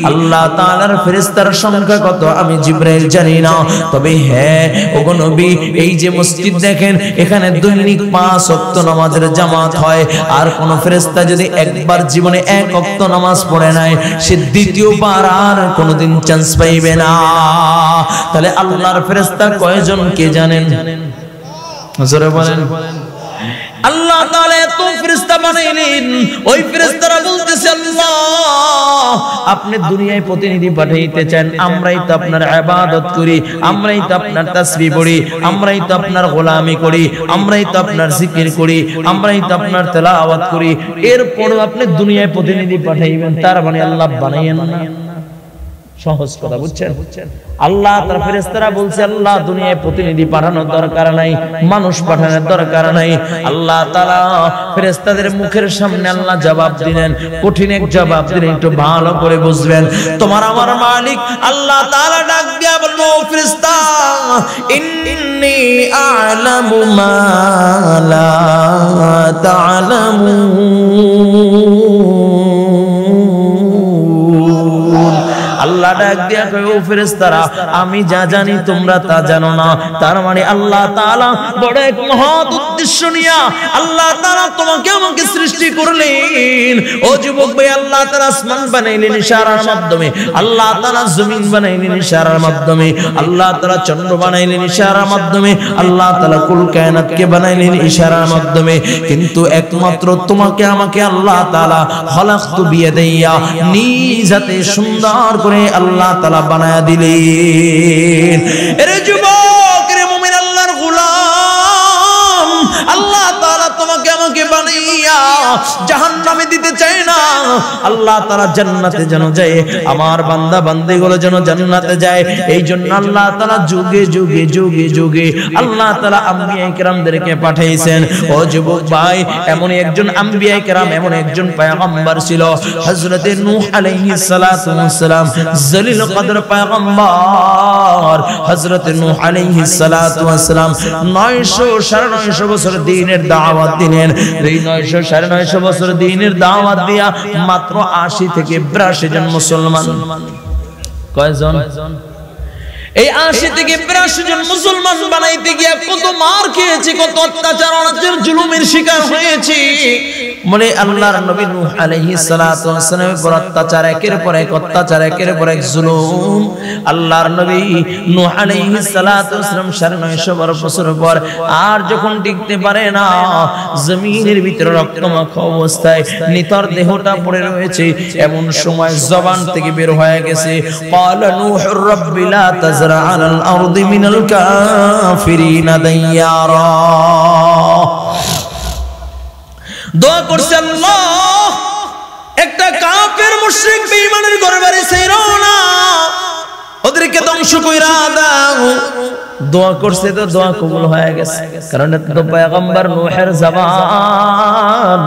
আল্লাহ তাআলার ফেরেশতার সংখ্যা কত আমি জিবরাইল জানি না, তবে হ্যাঁ ও গো নবী, এই যে মসজিদ দেখেন, এখানে দৈনিক 5 ওয়াক্ত নামাজের জামাত হয়। আর কোন ফেরেশতা যদি একবার জীবনে 1 ওয়াক্ত নামাজ পড়ে নাই, সে দ্বিতীয়বার আর কোনোদিন চান্স পাইবে না। তাহলে আল্লাহর ফেরেশতা কয়জন কে জানেন? জোরে বলেন। আল্লাহ তাআলা এত ফেরেশতা বানাইলেন, ওই ফেরেশতারা বলতেছে, আল্লাহ আপনি দুনিয়ায় প্রতিনিধি পাঠাইতে চান, আমরাই তো আপনার ইবাদত করি, আমরাই তো আপনার তাসবিহ পড়ি, আমরাই তো আপনার গোলামি করি, আমরাই তো আপনার জিকির করি, আমরাই তো আপনার তেলাওয়াত করি, এরপরও আপনি দুনিয়ায় প্রতিনিধি পাঠাইবেন, তার মানে আল্লাহ বানাইয়েন না। সহজ কথা, বুঝছেন? আল্লাহ তার ফেরেশতারা বলছে, আল্লাহ দুনিয়ায় প্রতিনিধি পাঠানোর দরকার নাই, মানুষ পাঠানোর দরকার নাই। আল্লাহ তাআলা ফেরেশতাদের মুখের সামনে আল্লাহ জবাব দিলেন, কঠিন এক জবাব দিলেন, একটু ভালো করে বুঝবেন। তোমার আমার মালিক আল্লাহ তাআলা ডাক দিয়া বলল, ফেরেশতা, ইন্নী আ'লামু মা লা তা'লামুন। আল্লাহ ডাক দিয়া কয়, ও ফেরেশতারা, আমি যা জানি তোমরা তা জানো না। তার মানে আল্লাহ তাআলা বড় এক মহৎ উদ্দেশ্য নিয়া আল্লাহ তাআলা তোমাকে আমাকে সৃষ্টি করলেন। ও যুবক ভাই, আল্লাহ তাআলা আসমান বানাইলেন ইশারার মাধ্যমে, আল্লাহ তাআলা জমিন বানাইলেন ইশারার মাধ্যমে, আল্লাহ তাআলা চন্দ্র বানাইলেন ইশারার মাধ্যমে, আল্লাহ তাআলা কুল কায়নাতকে বানাইলেন ইশারার মাধ্যমে। কিন্তু একমাত্র তোমাকে আমাকে আল্লাহ তাআলা খলাকতু বিয়াদাইয়া, নিজ হাতে সুন্দর করে আল্লাহ তাআলা বানায়া দিলেন। এরে যুবক, রে মুমিন, আল্লাহর গোলাম, আল্লাহ তাআলা তোমাকে আমাকে বানাইয়া জাহান্নামে দিতে চায় না। আল্লাহ তাআলা জান্নাতে যেন যায়, আমার বান্দা বান্দীগুলো যেন জান্নাতে যায়। এই জন্য আল্লাহ তাআলা যুগে যুগে যুগে যুগে আল্লাহ তাআলা আম্বিয়া কিরামদেরকে পাঠাইছেন। ও যুবক ভাই, এমন একজন আম্বিয়া কিরাম, এমন একজন পয়গম্বর ছিল, হযরতে নূহ আলাইহিস সালাতু ওয়াস সালাম, জলিল কদর পয়গম্বর। হযরতে নূহ আলাইহিস সালাতু ওয়াস সালাম 900 বছর দ্বীনের দাওয়াত দিলেন। এই 900 বছর দ্বীনের দাওয়াত দিয়া মাত্র 80 থেকে 82 জন মুসলমান। কয়জন? এই 80 থেকে 82 জন মুসলমান বানাইতে গিয়া কত মার খেয়েছি, কত অত্যাচার অনাচার জুলুমের শিকার হয়েছি। বলে আল্লাহর নবী নূহ আলাইহিস সালাতু ওয়াস সালামের উপর অত্যাচার, একের পর এক অত্যাচার, একের পর এক জুলুম। আল্লাহর নবী নূহ আলাইহিস সালাতু ওয়াস সালাম 950 বছর পর আর যখন টিকতে পারে না, জমিনের ভিতরে রক্তমাখা অবস্থায় নিথর দেহটা পড়ে রয়েছে, এমন সময় জবান থেকে বের হয়ে গেছে ক্বালা নূহুর রাব্বি লা তাযরা আলাল আরদি মিনাল কাফিরিনা দাইয়ারা। দোয়া করছে আল্লাহ একটা কাফের মুশরিক বেঈমানের ঘরবাড়ি ছেড়ো না, ওদেরকে ধ্বংস কইরা দাও। দোয়া করছে তো দোয়া কবুল হয়ে গেছে, কারণ এটা তো পয়গম্বর নূহের জবান,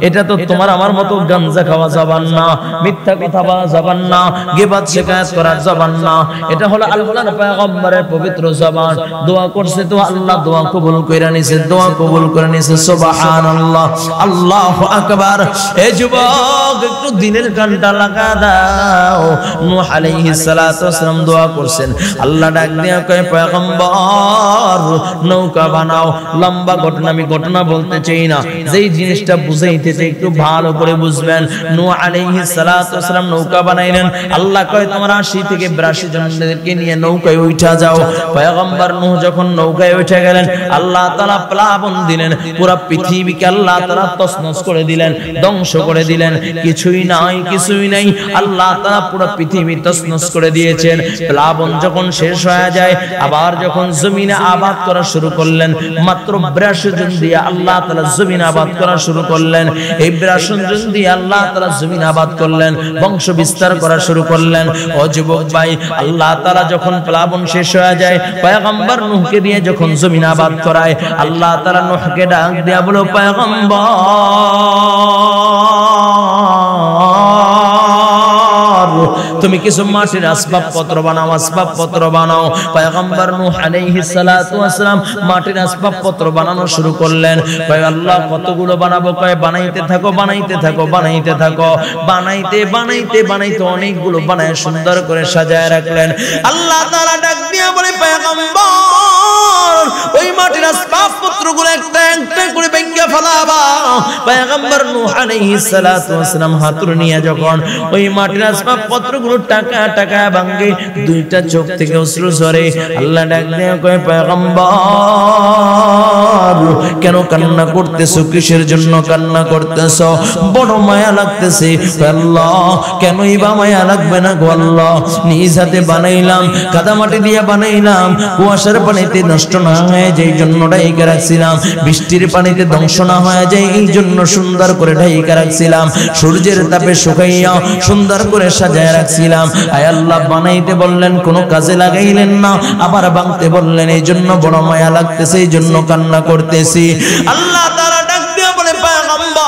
এটা তো তোমার আমার মতো গাঞ্জা খাওয়া জবান না, মিথ্যা কথা বলা জবান না, গীবত শিকায়ত করার জবান না, এটা হলো আল্লাহর পয়গম্বরের পবিত্র জবান। দোয়া করছে তো আল্লাহ দোয়া কবুল কইরা নিছে, দোয়া কবুল করে নিছে। সুবহানাল্লাহ, আল্লাহু আকবার। এ যুবক একটু দিনের কানটা লাগা দাও। নূহ আলাইহিস সালাতু ওয়াস সালাম দোয়া করছেন, আল্লাহ ডাক দিয়া কয় পয়গম্বর নৌকা বানাও। লম্বা ঘটনা, আমি ঘটনা বলতে চাই না, যেই জিনিসটা বুঝাইতে চাই একটু ভালো করে বুঝবেন। নূহ আলাইহিস সালাতু ওয়াস সালাম নৌকা বানাইলেন। আল্লাহ কয় তোমরা 80 থেকে 82 জনদেরকে নিয়ে নৌকায় উঠা যাও। পয়গম্বর নূহ যখন নৌকায় উঠে গেলেন, আল্লাহ তাআলা প্লাবন দিলেন, পুরো পৃথিবীকে আল্লাহ তাআলা তছনছ করে দিলেন, ধ্বংস করে দিলেন। কিছুই নাই, কিছুই নাই, আল্লাহ তাআলা পুরো পৃথিবী তছনছ করে দিয়েছেন। প্লাবন যখন শেষ হয়ে যায়, আবার যখন জমিনে আবাদ করা শুরু করলেন, মাত্র 82 জন দিয়ে আল্লাহ তাআলা জমিন আবাদ করা শুরু করলেন। এই 82 জন দিয়ে আল্লাহ তাআলা জমিন আবাদ করলেন, বংশ বিস্তার করা শুরু করলেন। ও যুবক ভাই, আল্লাহ তাআলা যখন প্লাবন শেষ হয়ে যায়, পয়গম্বর নূহকে দিয়ে যখন জমিন আবাদ করায়, আল্লাহ তাআলা নূহকে ডাক দিয়া বলো পয়গম্বর তুমি কিছু মাটির আসবাবপত্র বানাও, আসবাবপত্র বানাও। পয়গম্বর নূহ আলাইহিস সালাতু ওয়াস সালাম মাটির আসবাবপত্র বানানো শুরু করলেন। কয় আল্লাহ কতগুলো বানাবো? কয় বানাইতে থাকো, বানাইতে থাকো, বানাইতে থাকো। বানাইতে বানাইতে বানাইতে অনেকগুলো বানায় সুন্দর করে সাজায় রাখলেন। আল্লাহ তাআলা ডাক দিয়া বলে পয়গম্বর ওই মাটির আসবাবপত্রগুলো একটা একটা করে ভেঙে ফেলাবা। পয়গম্বর নূহ আলাইহিস সালাতু ওয়াস সালাম হাতুড়ি নিয়ে যখন ওই মাটির আসবাবপত্রগুলো টাকা টাকা ভাঙে, দুইটা চোখ থেকে অশ্রু ঝরে। আল্লাহ ডাক দিয়ে কয় পয়গম্বর কেন কান্না করতেছো? কিসের জন্য কান্না করতেছো? বড় মায়া লাগতেছে। আল্লাহ কেনই বা মায়া লাগবে না গো আল্লাহ, নিজ হাতে বানাইলাম, কাদামাটি দিয়ে বানাইলাম, কুয়াশার পানিতে নষ্ট না হয়ে যায় এই জন্য ঢাইকা রাখছিলাম, বৃষ্টির পানিতে ধ্বংস না হয়ে যায় এই জন্য সুন্দর করে ঢাইকা রাখছিলাম, সূর্যের তাপে শুকাইয়া সুন্দর করে সাজায় রাখছিলাম। আয় আল্লাহ বানাইতে বললেন কোনো কাজে লাগাইলেন না, আবার ভাঙতে বললেন, এই জন্য বড় মায়া লাগতেছে, এই জন্য কান্না করতেছি। আল্লাহ তাআলা ডাক দিয়ে বলে পয়গম্বর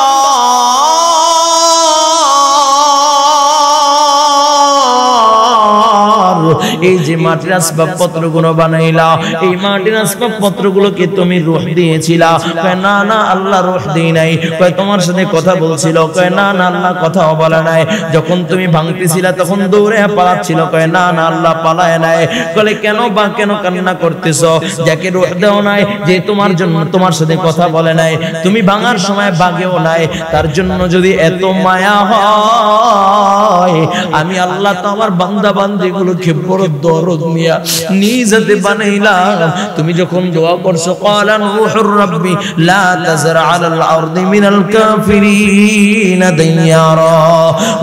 এই যে মাটির আসবাবপত্রগুলো বানাইলা, এই মাটির আসবাবপত্রগুলোকে তুমি রূহ দিয়েছিলা? কয় না না আল্লাহ রূহ দেই নাই। কয় তোমার সাথে কথা বলছিল? কয় না না আল্লাহ কথাও বলে নাই। যখন তুমি ভাঙতেছিলা তখন দৌড়ে পালাচ্ছিল? কয় না না আল্লাহ পালায় নাই। বলে কেন বা কেন কান্না করতেছো? যাকে রূহ দাও নাই, যে তোমার জন্য তোমার সাথে কথা বলে নাই, তুমি ভাঙার সময় বাগেও নাই, তার জন্য যদি এত মায়া হয়, আমি আল্লাহ তো আমার বান্দা বান্দীগুলোকে বড় দরদ নিয়া নিজ হাতে বানাইলাম। তুমি যখন দোয়া করছো ক্বালা নূহুর রাব্বি লা তাযরা আলাল আরদি মিনাল কাফিরিনা দাইয়ারা,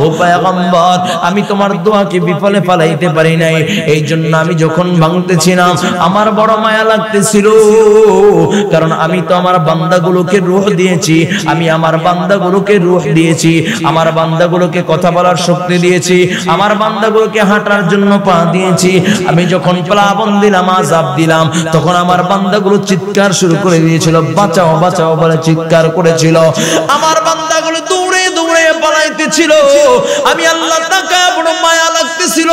ও পয়গম্বর আমি তোমার দোয়াকে বিফলে ফলাইতে পারি নাই, এই জন্য আমি যখন ভাঙতেছিলাম আমার বড় মায়া লাগতেছিল, কারণ আমি তো আমার বান্দাগুলোকে রূহ দিয়েছি, আমি আমার বান্দাগুলোকে রূহ দিয়েছি, আমার বান্দাগুলোকে কথা বলার শক্তি দিয়েছি, আমার বান্দাগুলোকে হাঁটার জন্য পা দিয়েছি। আমি যখন প্লাবন দিলাম, আযাব দিলাম, তখন আমার বান্দাগুলো চিৎকার শুরু করে দিয়েছিল, বাঁচাও বাঁচাও বলে চিৎকার করেছিল। আমার বান্দাগুলো দৌড়ে দৌড়ে পালাইতেছিল। আমি আল্লাহ তাআলা বড় মায়া লাগতেছিল,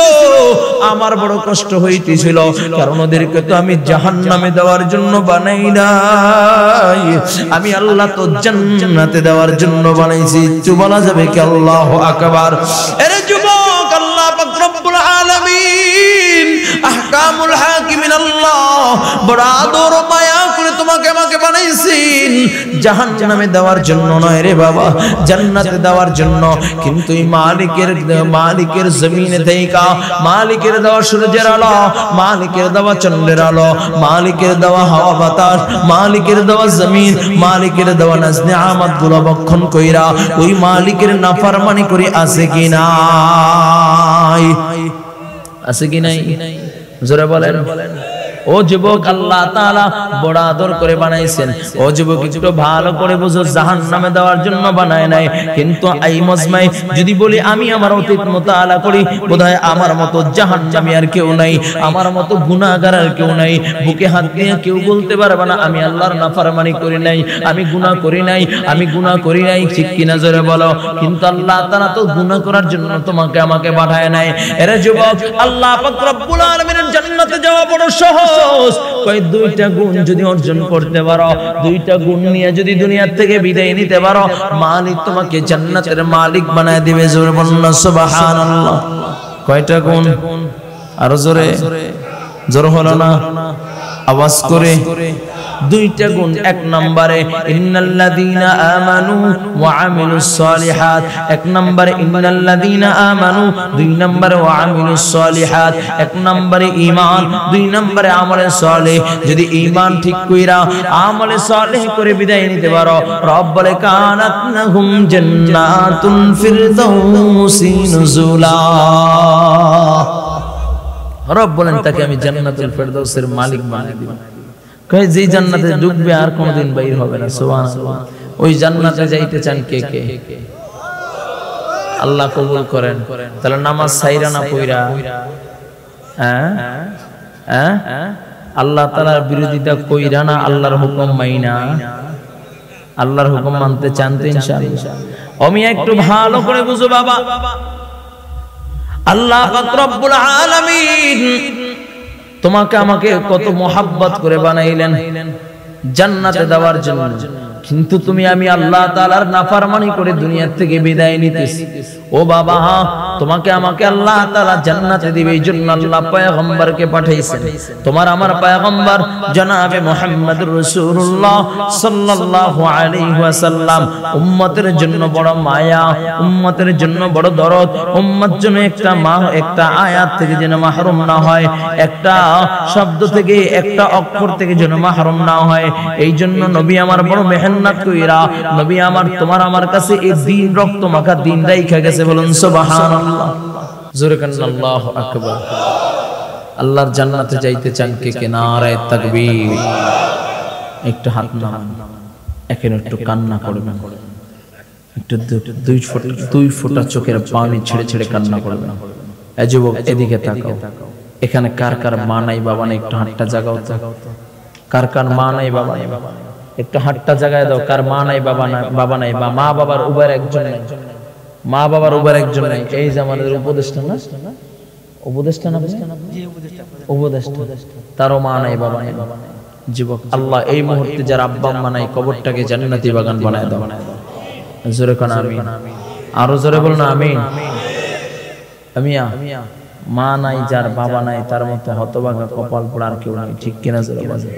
আমার বড় কষ্ট হইতেছিল, কারণ ওদেরকে তো আমি জাহান্নামে দেওয়ার জন্য বানাই নাই, আমি আল্লাহ তো জান্নাতে দেওয়ার জন্য বানাইছি। একটু বলা যাবে কি আল্লাহু আকবার? আরে যুবক, আল্লাহ পাক রব্বুল আলামিন আহকামুল হাকিমিন আল্লাহ বড় আদর ও মায়া করে তোমাকে আমাকে বানাইছেন জাহান্নামে দেওয়ার জন্য নয় রে বাবা, জান্নাতে দেওয়ার জন্য। কিন্তু এই মালিকের জমিনে থেকে মালিকের দেওয়া সূর্যের আলো, মালিকের দেওয়া চন্দ্রের আলো, মালিকের দেওয়া হাওয়া বাতাস, মালিকের দেওয়া জমিন, মালিকের দেওয়া নাজ নিয়ামত গুলো ভক্ষণ কইরা ওই মালিকের নাফরমানি করে আছে কি নাই? আছে কি নাই? জোরে বলেন। ও যুবক, আল্লাহ তাআলা বড় আদর করে বানাইছেন। ও যুবক, একটু ভালো করে বুঝো, জাহান্নামে দেওয়ার জন্য বানায় নাই। কিন্তু এই মজমায় যদি বলি আমি আমার অতীত মুতাআলা করি, বোধহয় আমার মতো জাহান্নামী আর কেউ নাই, আমার মতো গুনাহগার আর কেউ নাই। বুকে হাত দিয়ে কেউ বলতে পারবে না আমি আল্লাহর নাফরমানি করি নাই, আমি গুনাহ করি নাই, আমি গুনাহ করি নাই। ঠিক কি না? জোরে বলো। কিন্তু আল্লাহ তাআলা তো গুনাহ করার জন্য তোমাকে আমাকে পাঠায় নাই। এরে যুবক, আল্লাহ পাক রব্বুল আলামিনের জান্নাতে যাওয়া বড় সহজ। কই দুইটা গুণ যদি অর্জন করতে পারো, দুইটা গুণ নিয়ে যদি দুনিয়া থেকে বিদায় নিতে পারো, মালিক তোমাকে জান্নাতের মালিক বানায় দিবে। জোরে বলুন সুবহানাল্লাহ। কয়টা গুণ? আরো জোরে। জোর হলো না? আওয়াজ করে। দুইটা গুণ। এক নম্বরে ইন্নাল্লাযীনা আমানু ওয়া আমিলুস সালিহাত, এক নম্বরে ইন্নাল্লাযীনা আমানু, দুই নম্বরে ওয়া আমিলুস সালিহাত। এক নম্বরে ঈমান, দুই নম্বরে আমলে সালেহ। যদি ঈমান ঠিক কইরা আমলে সালেহ করে বিদায় নিতে পারো, রব বলে কানাত লাহুম জান্নাতুল ফিরদাউসি নুজুলা। রব বলেন তাকে আমি জান্নাতুল ফিরদাউসের মালিক বানিয়ে দিব। কই যে জান্নাতে ঢুকবে আর কোনদিন বাইর হবে না। সুবহানাল্লাহ। ওই জান্নাতে যাইতে চান কে কে? আল্লাহ কবুল করেন। তাহলে নামাজ ছাইরা না পয়রা, আল্লাহ তাআলার বিরোধিতা কইরা না, আল্লাহর হুকুম মাইনা, আল্লাহর হুকুম মানতে চান তো ইনশাআল্লাহ। আমি একটু ভালো করে বুঝো বাবা, আল্লাহ পাক রব্বুল আলামিন তোমাকে আমাকে কত মোহাব্বত করে বানাইলেন জান্নাতে দেওয়ার জন্য। কিন্তু তুমি আমি আল্লাহ তাআলার নাফরমানি করে দুনিয়া থেকে বিদায় নিতেছি। ও বাবা, তোমাকে আমাকে আল্লাহ তাআলা জান্নাতে দিবে, এই জন্য আল্লাহ পয়গম্বরকে পাঠাইছেন। তোমার আমার পয়গম্বর জনাবে মুহাম্মদুর রাসূলুল্লাহ সাল্লাল্লাহু আলাইহি ওয়াসাল্লাম উম্মতের জন্য বড় মায়া, উম্মতের জন্য বড় দরদ। উম্মত যেন একটা আয়াত থেকে যেন মাহরুম না হয়, একটা শব্দ থেকে, একটা অক্ষর থেকে যেন মাহরুম না হয়। এই জন্য নবী আমার বড় মেহনত কইরা, নবী আমার তোমার আমার কাছে এই দিন রক্ত মাখা দিন রাইখা গেছে। বলুন সুবহানাল্লাহ। জোরে কান আল্লাহু আকবার। আল্লাহর জান্নাতে যাইতে চান কে কে? নারায়ে তাকবীর। একটু হাত নামান, এখন একটু কান্না করবেন, একটু দুই ফোঁটা চোখের পানি ছেড়ে ছেড়ে কান্না করবেন। এ যুবক, এদিকে তাকাও। এখানে কার কার মা নাই বাবা নাই? একটু হাতটা জাগাও তো। কার কার মা নাই বাবা নাই? একটু হাতটা জাগায় দাও। কার মা নাই বাবা নাই, বা মা বাবার উভয়ের একজন নাই, মা বাবার উভয়ের একজন নাই। এই যে আমাদের উপদেষ্টা না, উপদেষ্টা না, উপদেষ্টা, তারও মা নাই বাবা নাই। যুবক, আল্লাহ এই মুহূর্তে যার আব্বা আম্মা নাই, কবরটাকে জান্নাতি বাগান বানায় দাও। জোরে কোন আমিন। আরো জোরে বলুন আমিন। আমিয়া। মা নাই যার, বাবা নাই, তার মতো হতভাগা কপাল পোড়া আর কেউ নাই। ঠিক কিনা? জোরে বলেন।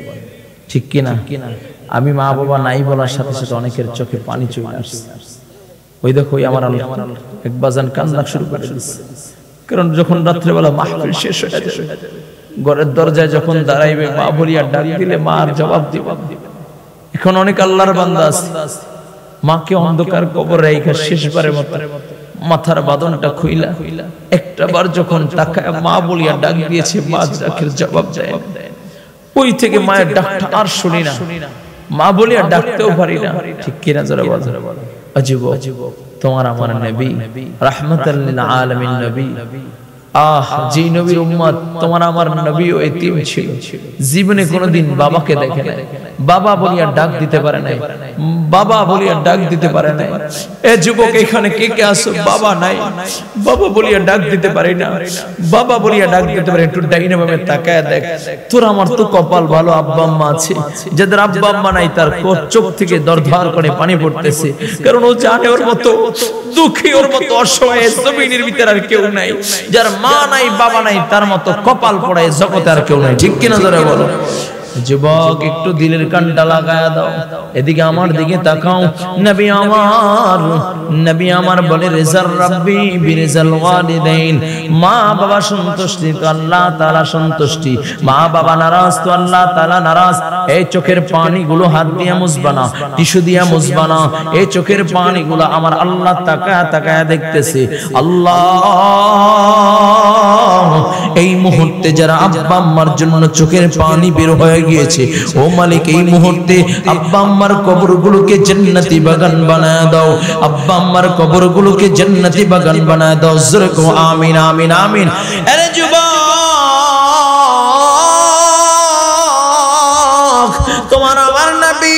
ঠিক কিনা? আমি মা বাবা নাই বলার সাথে সাথে অনেকের চোখে পানি চলে আসছে। ওই দেখো আমার আল্লাহ এক বাজান কান্না শুরু করে দিয়েছে। কারণ যখন রাত্রেবেলা মাহফিল শেষ হয়ে যাবে, ঘরের দরজায় যখন দাঁড়াইবে, মা বলিয়া ডাক দিলে মা আর জবাব দিবে। এখন অনেক আল্লাহর বান্দা আছে মাকে অন্ধকার কবরে রাইখা শেষবারের মতো মাথার বাঁধনটা খুইলা একটা বার যখন তাকায় মা বলিয়া ডাক দিয়েছে, মা ডাকের জবাব দেয়। ওই থেকে মায়ের ডাকটা আর শুনি না, মা বলিয়া ডাকতেও পারি না। ঠিক কিনা? জোরে বলো। আজীব তোমার আমার নবী, রাহমাতাল লিল আলামিন নবী। যে নবীর উম্মত তোমার আমার নবীও এতিম ছিল, জীবনে কোনোদিন বাবাকে দেখে নাই, বাবা বলিয়া ডাক দিতে পারে নাই, বাবা বলিয়া ডাক দিতে পারে নাই। এ যুবক, এখানে কে কে আছো বাবা নাই, বাবা বলিয়া ডাক দিতে পারি না, বাবা বলিয়া ডাক দিতে পারে? একটু ডাইনে বামে তাকায় দেখ, তোর আমার তো কপাল ভালো, আব্বা আম্মা আছে। যাদের আব্বা আম্মা নাই তার চোখ থেকে দরধার করে পানি পড়তেছে, কারণ ও জানে ওর মতো দুঃখী, ওর মতো অসহায় জমিনের ভিতরে আর কেউ নাই। যার মা নাই বাবা নাই তার মতো কপাল পড়ে জগতে আর কেউ নাই, ঠিক কিনা জোরে বলো। যুবক একটু দিলের কানটা লাগায়া দাও, এদিকে আমার দিকে তাকাও। নবী আমার বলে রিজার রাব্বি বিরিজাল ওয়ালিদাইন, মা বাবা সন্তুষ্টি তো আল্লাহ তাআলা সন্তুষ্টি, মা বাবা নারাজ তো আল্লাহ তাআলা নারাজ। এই চোখের পানিগুলো হাত দিয়ে মুছবা না, টিস্যু দিয়ে মুছবা না, এই চোখের পানিগুলো আমার আল্লাহ তাকায়া তাকায়া দেখতেছে। আল্লাহ এই মুহূর্তে যারা আব্বা আম্মার জন্য চোখের পানি বের হয়ে গিয়েছে, ও মালিক এই মুহূর্তে আব্বা আম্মার কবরগুলোকে জান্নাতি বাগান বানায় দাও, আব্বা আম্মার কবরগুলোকে জান্নাতি বাগান বানায় দাও। জোরে কও আমিন আমিন আমিন। আরে যুবক, তোমার আমার নবী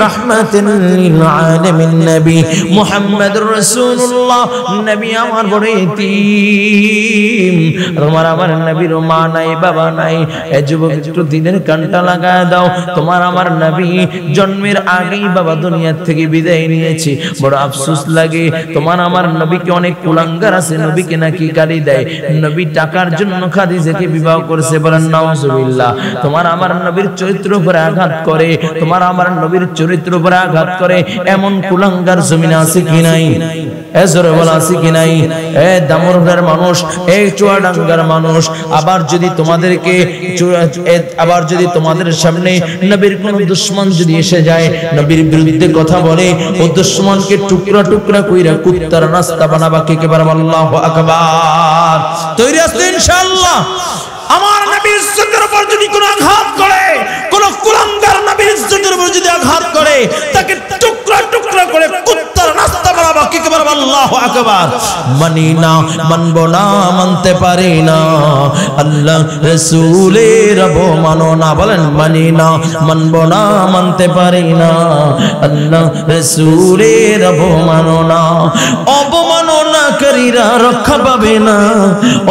রাহমাতুল লিল আলামিন নবী মুহাম্মদুর রাসূলুল্লাহ, নবী আমার বড় এতিম, তোমার আমার নবীর মা নাই বাবা নাই। এই যুবক একটু দিনের কানটা লাগায় দাও। তোমার আমার নবী জন্মের আগেই বাবা দুনিয়া থেকে বিদায় নিয়েছে, বড় আফসোস লাগে। তোমার আমার নবীকে অনেক কুলাঙ্গার আছে, নবীকে নাকি গালি দেয়, নবী টাকার জন্য খাদিজাকে বিবাহ করেছে, বলেন নাউজুবিল্লাহ। তোমার আমার নবীর চরিত্রের উপরে আঘাত করে, তোমার আমার নবীর চরিত্রের উপরে আঘাত করে এমন কুলাঙ্গার জমিনে আছে কি নাই? এজরে বলা আছে কি নাই? এ দামোদরের মানুষ, এই চুয়াডাঙ্গার মানুষ, আবার যদি তোমাদের সামনে নবীর কোন দুশমন যদি এসে যায়, নবীর বিরুদ্ধে কথা বলে, ও দুশমনকে টুকরা টুকরা কইরা কুত্তার নাস্তা বানাবা। কে কে বলেন আল্লাহু আকবার? তৈরি আছেন ইনশাআল্লাহ? আমার নবীর ইজ্জতের উপর যদি কোনো আঘাত করে, কোন কুলাঙ্গার নবীর ইজ্জতের উপর যদি আঘাত করে, তাকে টুকরা টুকরা করে কুত্তার নাস্তা বানাবা। কে কে বলেন আল্লাহু আকবার? মানি না, মানব না, মানতে পারি না, আল্লাহ রাসূলের অবমানো না। বলেন মানি না, মানব না, মানতে পারি না, আল্লাহ রাসূলের অবমানো না। অবমাননাকারীরা রক্ষা পাবে না,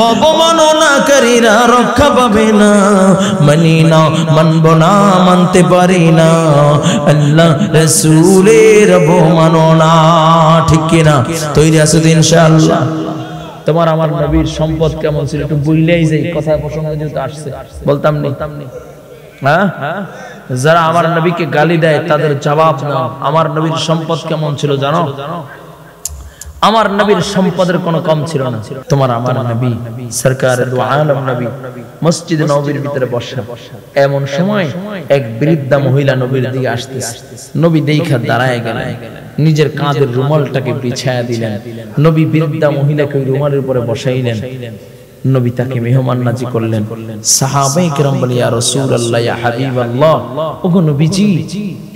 অবমাননাকারীরা রক্ষা পাবে না। মানি না, মানব না, মানতে পারি না, আল্লাহ রাসূলের অবমাননা। ঠিক কি না? তৈরি আছো তো ইনশাআল্লাহ? তোমার আমার নবীর সম্পদ কেমন ছিল একটু বললেই যাই, কথা প্রসঙ্গ যেহেতু আসছে বলতাম নি। হ্যাঁ, যারা আমার নবীকে গালি দেয় তাদের জবাব নাও। আমার নবীর সম্পদ কেমন ছিল জানো? আমার নবীর সম্পদের কোনো কম ছিল না। তোমার আমার নবী সরকারে দু আলম নবী মসজিদে নববীর ভিতরে বসা, এমন সময় এক বৃদ্ধা মহিলা নবীর দিকে আসতেছে। নবী দেখা দাঁড়ায় গেলেন, নিজের কাঁধের রুমালটাকে বিছায়া দিলেন, নবী বৃদ্ধা মহিলাকে ওই রুমালের উপরে বসাইলেন। নবী তাকে মেহমাননাজি করলেন। সাহাবায়ে কেরাম বলে ইয়া রাসূলুল্লাহ, ইয়া হাবিবাল্লাহ, ওগো নবীজি,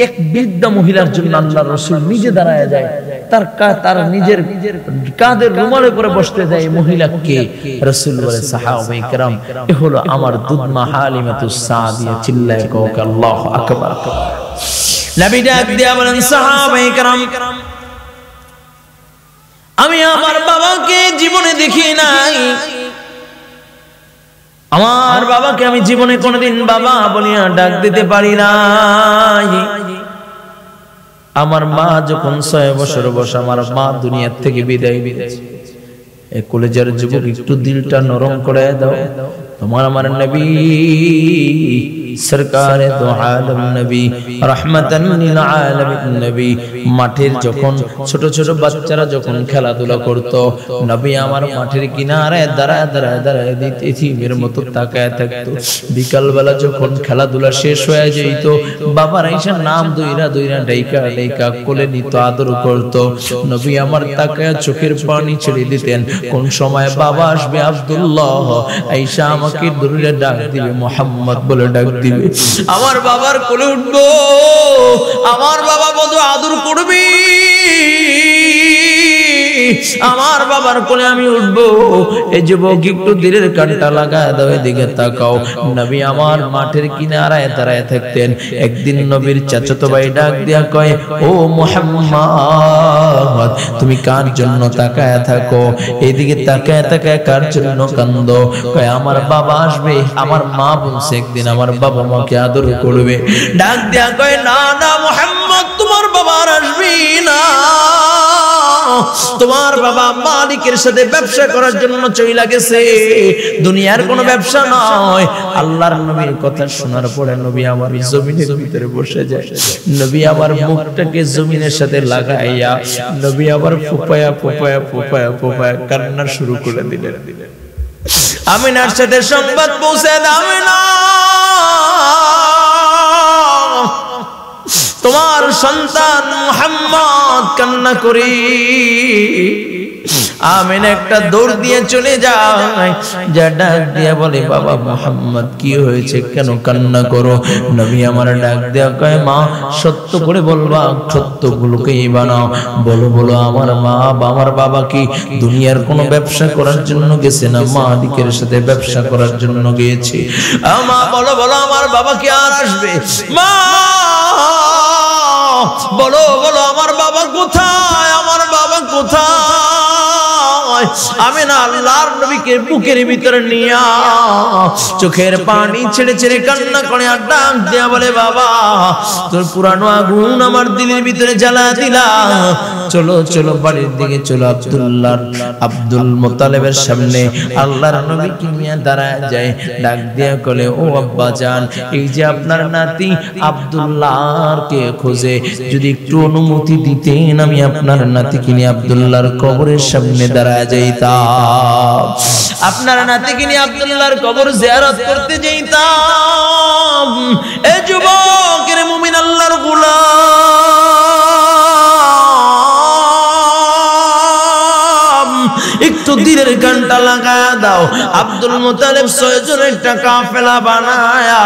এক বৃদ্ধা মহিলার জন্য আল্লাহর রাসূল নিজে দাঁড়ায় যায়, তার নিজের কাঁধের রুমালের উপরে বসতে যায়। মহিলাকে রাসূল বলে সাহাবায়ে কেরাম, এ হলো আমার দুধমা হালিমাতুস সাদিয়া। চিল্লায়ে কও আল্লাহু আকবার। নবী ডাক দিয়া বলেন সাহাবায়ে কেরাম, আমি আমার বাবাকে জীবনে দেখি নাই, আমার বাবাকে আমি জীবনে কোনোদিন বাবা বলিয়া ডাক দিতে পারি নাই। আমার মা যখন 6 বছর বয়স, আমার মা দুনিয়া থেকে বিদায় নিয়েছে। এই কলেজের যুবক একটু দিলটা নরম করে দাও। তোমার আমার নবী সরকারে দু আলম নবী রাহমাতান লিল আলামিন নবী মাঠের যখন ছোট ছোট বাচ্চারা যখন খেলাধুলা করত, নবী আমার মাঠের কিনারে দাঁড়ায় দাঁড়ায় দাঁড়ায় এতিমের মতো তাকায় থাকতো। বিকাল বেলা যখন খেলাধুলা শেষ হয়ে যেত, বাবার আইসা নাম দইরা দইরা ডাইকা ডাইকা কোলে নিত, আদর করত। নবী আমার তাকায় চোখের পানি ছেড়ে দিতেন। কোন সময় বাবা আসবে আব্দুল্লাহ, আইসা আমাকে ধরে ডাক দিবে, মুহাম্মদ বলে ডাক দিবে। আমার বাবার কোলে উঠবো, আমার বাবা বড় আদর করবে, আমার বাবার কোলে আমি উঠবো। এই যুবক একটু দিলের কানটা লাগায় দাও, এদিকে তাকাও। নবী আমার মাঠের কিনারায় দাঁড়ায় থাকতেন। একদিন নবীর চাচাতো ভাই ডাক দিয়া কয়, ও মুহাম্মদ, তুমি কার জন্য তাকায় থাকো? এদিকে তাকায় তাকায় কার জন্য কান্দো? কয় আমার বাবা আসবে, আমার মা বলছে একদিন আমার বাবা মাকে আদর করবে। ডাক দিয়া কয়, না না মুহাম্মদ, তোমার বাবা আসবে না, তোমার বাবা মালিক মালিকের সাথে ব্যবসা করার জন্য চইলা গেছে, দুনিয়ার কোনো ব্যবসা নয়। আল্লাহর নবীর কথা শোনার পরে নবী আমার জমিনের ভিতরে বসে যায়, নবী আবার মুখটাকে জমিনের সাথে লাগাইয়া নবী আবার ফুপায়া ফুপায়া ফুপায়া ফুপায়া কান্না শুরু করে দিলেন। আমিনার সাথে সংবাদ পৌঁছে দাও না, তোমার সন্তান মুহাম্মদ কান্না করে। আমিনা একটা দৌড় দিয়ে চলে যায়, যা ডাক দিয়ে বলে বাবা মুহাম্মদ কি হয়েছে, কেন কান্না করো? নবী আমার ডাক দেয়া কয় মা সত্য করে বলবা, সত্যগুলোকেই বানাও, বলো বলো আমার মা আমার বাবা কি দুনিয়ার কোনো ব্যবসা করার জন্য গেছে না মালিকের সাথে ব্যবসা করার জন্য গিয়েছে? মা বলো বলো আমার বাবা কি আর আসবে? মা বলো বলো আমার বাবা কোথায়, আমার বাবা কোথায়? আমি না আল্লাহর নবীকে বুকের ভিতরে নিয়া চোখের পানি ছেড়ে ছেড়ে কান্না করে আর ডাক দেয়া বলে বাবা তোর পুরানো আগুন আমার দিলের ভিতরে জ্বালা দিলা, চলো চলো বাড়ির দিকে চলো। আব্দুল মুত্তালিবের সামনে আল্লাহর নবী কি নিয়ে দাঁড়ায় যায়, ডাক দিয়া বলে ও আব্বা জান, এই যে আপনার নাতি আব্দুল্লাহকে খোঁজে, যদি একটু অনুমতি দিতেন আমি আপনার নাতিকে নিয়ে আব্দুল্লাহর কবরের সামনে দাঁড়ায় যাইতাম, আপনার নাতিকে নিয়ে আব্দুল্লাহর কবর জিয়ারত করতে যাইতাম। এ যুবক রে মুমিন আল্লাহর গোলাম, একটু দিলের গানটা লাগা দাও। আব্দুল মুত্তালিব 6 জনের একটা কাফেলা বানায়া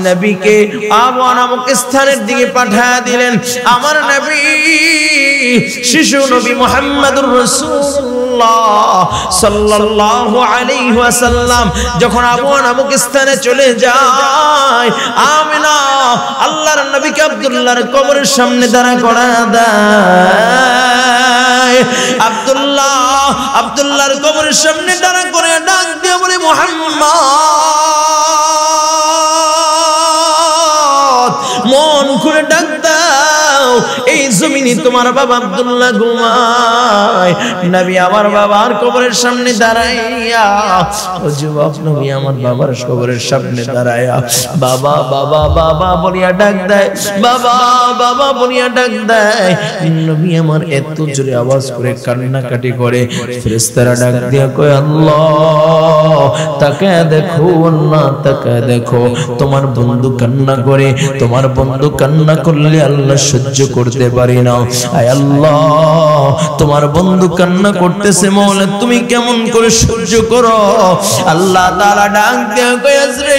নবীকে আবওয়া নামক স্থানের দিকে পাঠিয়ে দিলেন। আমার নবী শিশু নবী মুহাম্মদুর রাসূলুল্লাহ সাল্লাল্লাহু আলাইহি ওয়াসাল্লাম যখন আবওয়া নামক স্থানে চলে যায়, আমিনা আল্লাহর নবীকে আব্দুল্লাহর কবরের সামনে দাঁড়া করা দেয়। আব্দুল্লাহর কবরের সামনে দাঁড়া করে ডাক দিয়ে বলে মুহাম্মদ মন খুলে ডাক দাও, এই জমিনে তোমার বাবা আব্দুল্লাহ ঘুমায়। নবী আমার বাবার কবরের সামনে দাঁড়াইয়া, ও যুবক নবী আমার বাবার কবরের সামনে দাঁড়াইয়া বাবা বাবা বাবা বলিয়া ডাক দেয়, বাবা বাবা বলিয়া ডাক দেয়। নবী আমার এত জোরে আওয়াজ করে কান্নাকাটি করে, ফেরেশতারা ডাক দিয়া কয় আল্লাহ তাকায় দেখো, আল্লাহ তাকায় দেখো, তোমার বন্ধু কান্না করে, তোমার বন্ধু কান্না করলে আল্লাহ সহ্য করতে পারি না। আয় আল্লাহ তোমার বন্ধু কান্না করতেছে, মওলা তুমি কেমন করে সহ্য করো? আল্লাহ তাআলা ডাক দিয়ে কয় আজরাইল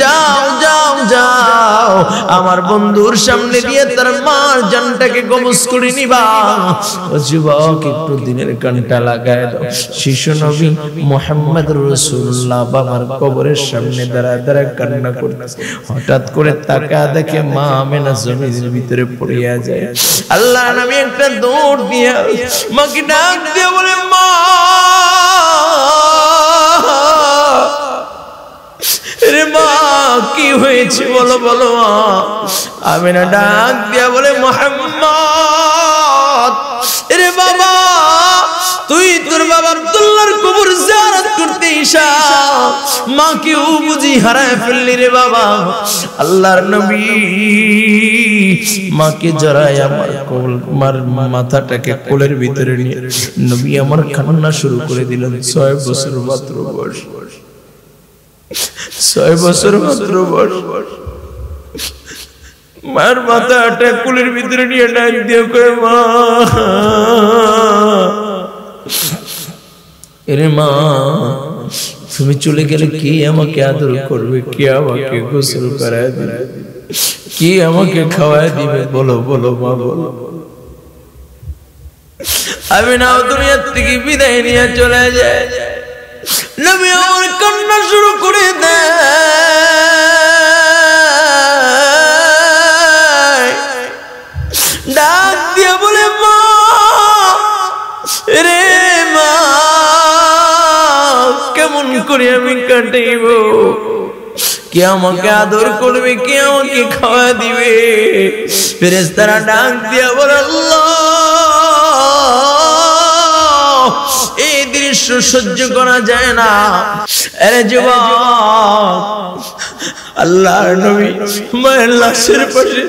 যাও যাও যাও, আমার বন্ধুর সামনে দিয়ে তার মার জানটাকে কবজ করে নিবা। ও যুবক একটু দিনের কানটা লাগায় দাও। শিশু নবী মুহাম্মদুর রাসূলুল্লাহ বাবার কবরের সামনে দাঁড়ায় দাঁড়ায় কান্না করতেছে, হঠাৎ করে তাকা দেখে মা আমেনা জমিনের ভিতরে পড়িয়া যায়। আল্লাহ নবী একটা দৌড় দিয়ে মাকে ডাক দিয়ে বলে মা রে মা কি হয়েছে বলো বলো মা। আমিনা ডাক দিয়া বলে মুহাম্মদ রে বাবা তুই তোর বাবা আব্দুল্লাহর কবর জিয়ারত করতে ইসা, মা কেউ বুঝি হারায় ফেললি রে বাবা। আল্লাহর নবী মাকে জড়ায় আমার মাথাটাকে কোলের ভিতরে নিয়ে নবী আমার কান্না শুরু করে দিলেন। 6 বছর মাত্র বয়স, 6 বছর মাত্র বয়স। মার মাথাটা কোলের ভিতরে নিয়ে ডাক দিয়ে কয় মা এরে মা তুমি চলে গেলে কে আমাকে আদর করবে, কে আমাকে গোসল করায় দিবে, কে আমাকে খাওয়ায় দিবে, বলো বলো মা বলো। আমি না দুনিয়া থেকে বিদায় নিয়ে চলে যায়, নবী আমার কান্না শুরু করে দেয়, ডাক দিয়ে বলে মা রে মা কেমন করে আমি কাটাইব, কে আমাকে আদর করবে, কে আমাকে খাওয়া দিবে। ফেরেশতারা ডাক দিয়া বলে আল্লাহ এই দৃশ্য সহ্য করা যায় না। আরে যুবক, আল্লাহর নবী মায়ের লাশের পাশে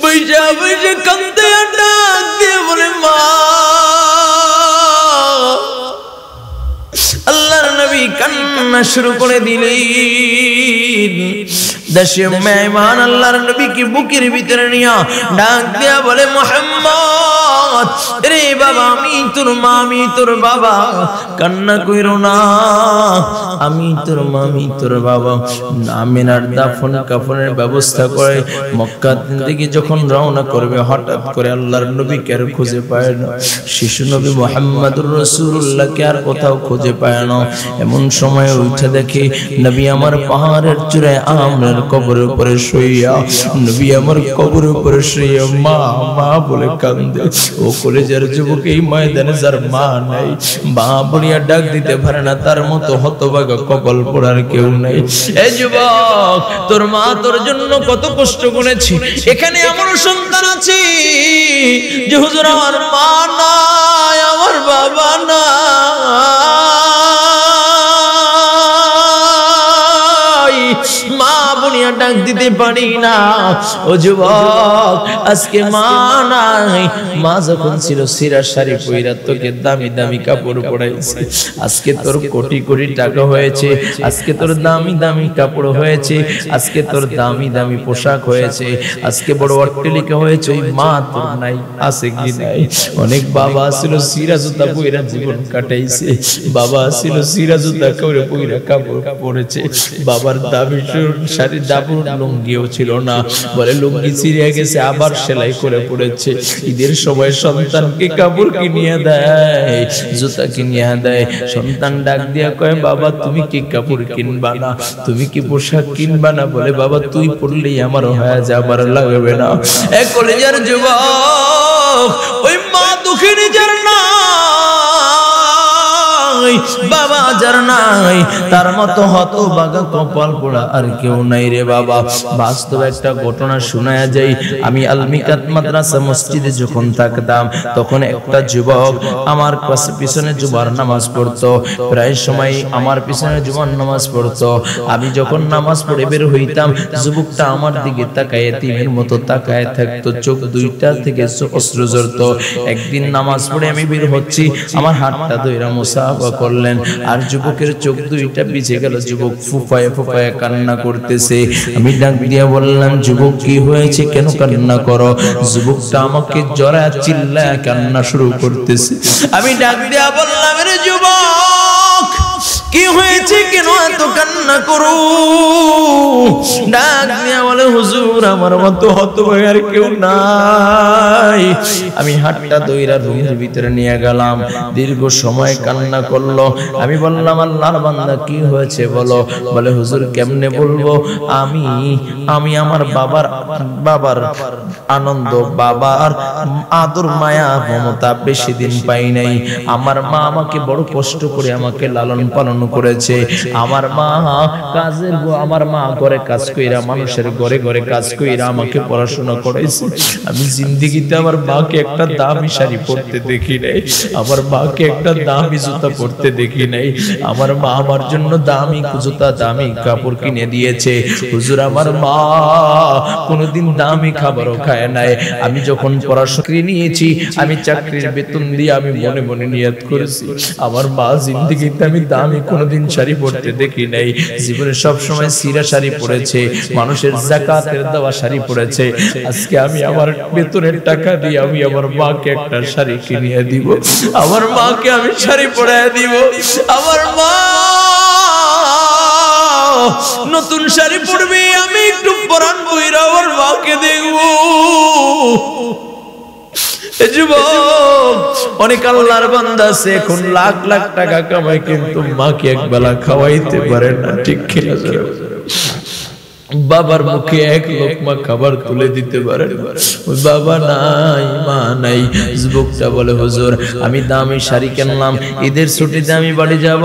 বৈশা বৈশা কাঁদতে আর ডাক দিয়ে বলে মা। আল্লাহর নবী কান্না শুরু করে দিলেন। দেশে মেহমান আল্লাহর নবীকে বুকের ভিতরে নিয়ে ডাক দিয়া বলে মুহাম্মদ, রে বাবা আমি তোর মা, আমি তোর বাবা, কান্না কইরো না, আমি তোর মা, আমি তোর বাবা। আমিনার দাফন কাফনের ব্যবস্থা করে মক্কা থেকে যখন রওনা করবে, হঠাৎ করে আল্লাহর নবীকে আর খুঁজে পায় না। শিশু নবী মুহাম্মদুর রাসূলুল্লাহকে আর কোথাও খুঁজে পায় না। এমন সময় উঠে দেখে নবী আমার পাহাড়ের চূড়ায় আমরার কবরের উপরে শুইয়া, নবী আমার কবরের উপরে শুইয়া মা মা বলে কান্দে। ও কলেজের যুবক, এই ময়দানে যার মা নাই, মা বলিয়া ডাক দিতে পারে না, তার মতো হতভাগা কপাল পোড়ার কেউ নাই। এই যুবক, তোর মা তোর জন্য কত কষ্ট করেছে। এখানে আমার সন্তান আছে যে হুজুর আমার মা নাই, আমার বাবা নাই, মা বলিয়া ডাক দিতে পারি না। ও যুবক, আজকে মা নাই, মা যখন ছিল সিরা শাড়ি পইরা তোকে দামি দামি কাপড় পরাইছে। আজকে তোর কোটি কোটি টাকা হয়েছে, আজকে তোর দামি দামি কাপড় হয়েছে, আজকে তোর দামি দামি পোশাক হয়েছে, আজকে বড় অট্টালিকা হয়েছে, ওই মা তোর নাই, আছে কি নাই? অনেক বাবা ছিল সিরা জুতা পইরা জীবন কাটাইছে, বাবা ছিল সিরা জুতা করে পইরা কাপড় পরেছে, বাবার দামি শাড়ি দাপুর লুঙ্গিও ছিল না, বলে লুঙ্গি ছিঁড়ে গেছে আবার সেলাই করে পড়েছে। ঈদের সময় সন্তানকে কাপড় কিনিয়ে দেয়, জুতা কিনিয়ে দেয়। সন্তান ডাক দিয়া কয় বাবা তুমি কি কাপড় কিনবা না, তুমি কি পোশাক কিনবা না? বলে বাবা তুই পড়লেই আমার হয়ে যা, আমার লাগবে না। এক কলেজের যুবক, ওই মা দুঃখের যার না বাবা যার নাই, তার মতো হতভাগা কপাল পোড়া আর কেউ নাই রে বাবা। বাস্তব একটা ঘটনা শোনায়া যাই। আমি আলমিকাত মাদ্রাসা মসজিদে যখন থাকতাম, তখন একটা যুবক আমার পিছনে জুমার নামাজ পড়তো। প্রায় সময় আমার পিছনে জুমার নামাজ পড়তো। আমি যখন নামাজ পড়ে বের হইতাম, যুবকটা আমার দিকে তাকায় এতিমের মতো তাকায় থাকতো, চোখ দুইটা থেকে অশ্রু ঝরতো। একদিন নামাজ পড়ে আমি বের হচ্ছি, আমার হাতটা ধইরা মুসাফা করলেন, আর যুবকের চোখ দুইটা ভিজে গেল। যুবক ফুফায়ে ফুফায়ে কান্না করতেছে। আমি ডাক দিয়া বললাম যুবক কি হয়েছে, কেন কান্না করো? যুবকটা আমাকে জড়ায় চিল্লায় কান্না শুরু করতেছে। আমি ডাক দিয়া বললাম রে যুবক কি হয়েছে, কেন এত কান্না করো? ডাক দিয়া বলে হুজুর আমার মতো হতভাগার কেউ নাই। আমি হাতটা দইরা রুমের ভিতরে নিয়ে গেলাম, দীর্ঘ সময় কান্না করলো। আমি বললাম আল্লাহর বান্দা কি হয়েছে বলো? বলে হুজুর কেমনে বলবো, আমি আমার বাবার আনন্দ, বাবার আদর মায়া মমতা বেশি দিন পাই নাই। আমার মা আমাকে বড় কষ্ট করে আমাকে লালন পালন করেছে। আমার মা কাজের, আমার মা ঘরে কাজ কইরা, মানুষের ঘরে ঘরে কাজ কইরা আমাকে পড়াশোনা করাইছে। আমি জিন্দেগিতে আমার মাকে একটা দামি শাড়ি পরতে দেখি নাই, আমার মাকে একটা দামি জুতা পরতে দেখি নাই। আমার মা আমার জন্য দামি জুতা, দামি কাপড় কিনে দিয়েছে। হুজুর আমার মা কোনোদিন দামি খাবারও খায় নাই। আমি যখন পড়াশোনা নিয়েছি, আমি চাকরির বেতন দিয়ে আমি মনে মনে নিয়ত করেছি আমার মা জিন্দেগিতে আমি দামি কোনোদিন শাড়ি পরতে দেখি নাই। জীবনে সব সময় সিরা শাড়ি পরেছে, মানুষের যাকাতের দেওয়া শাড়ি পরেছে। আজকে আমি আমার বেতনের টাকা দিয়ে আমি আমার মাকে একটা শাড়ি কিনিয়ে দিব, আমার মাকে আমি শাড়ি পরাইয়া দিব। আমার মা নতুন শাড়ি পরবে, আমি একটু পরান বইরা আমার মাকে দেখব। অনেক আল্লাহর বান্দা আছে এখন লাখ লাখ টাকা কামায়, কিন্তু মাকে একবেলা খাওয়াইতে পারে না। ঠিক কিনা? বাবার মুখে এক লোকমা খাবার তুলে দিতে পারেন, ওই বাবা নাই মা নাই। যুবকটা বলে হুজুর আমি দামি শাড়ি কিনলাম, ঈদের ছুটিতে আমি বাড়ি যাব,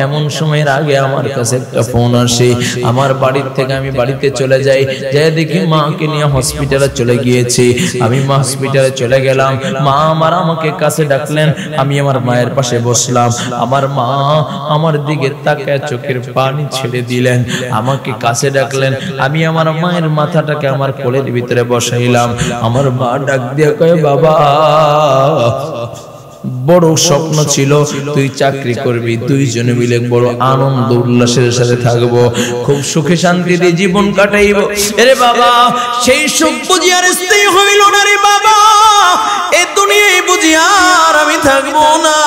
এমন সময়ের আগে আমার কাছে একটা ফোন আসে, আমার বাড়ির থেকে আমি বাড়িতে চলে যাই, যাই দেখি মাকে নিয়ে হসপিটালে চলে গিয়েছে। আমি মা হসপিটালে চলে গেলাম, মা আমাকে কাছে ডাকলেন, আমি আমার মায়ের পাশে বসলাম, আমার মা আমার দিকে তাকায় চোখের পানি ছেড়ে দিলেন, আমাকে কাছে ডাকলেন, আমি আমার মায়ের মাথাটাকে আমার কোলের ভিতরে বসাইলাম। আমার মা ডাক দিয়ে কয় বাবা বড় স্বপ্ন ছিল তুই চাকরি করবি, দুইজনে মিলে বড় আনন্দ উল্লাসের সাথে থাকবো, খুব সুখে শান্তিতে জীবন কাটাইবো। আরে বাবা সেই সুখ বুঝি আর স্থায়ী হইল না রে বাবা, এই দুনিয়ায় বুঝি আর আমি থাকবো না।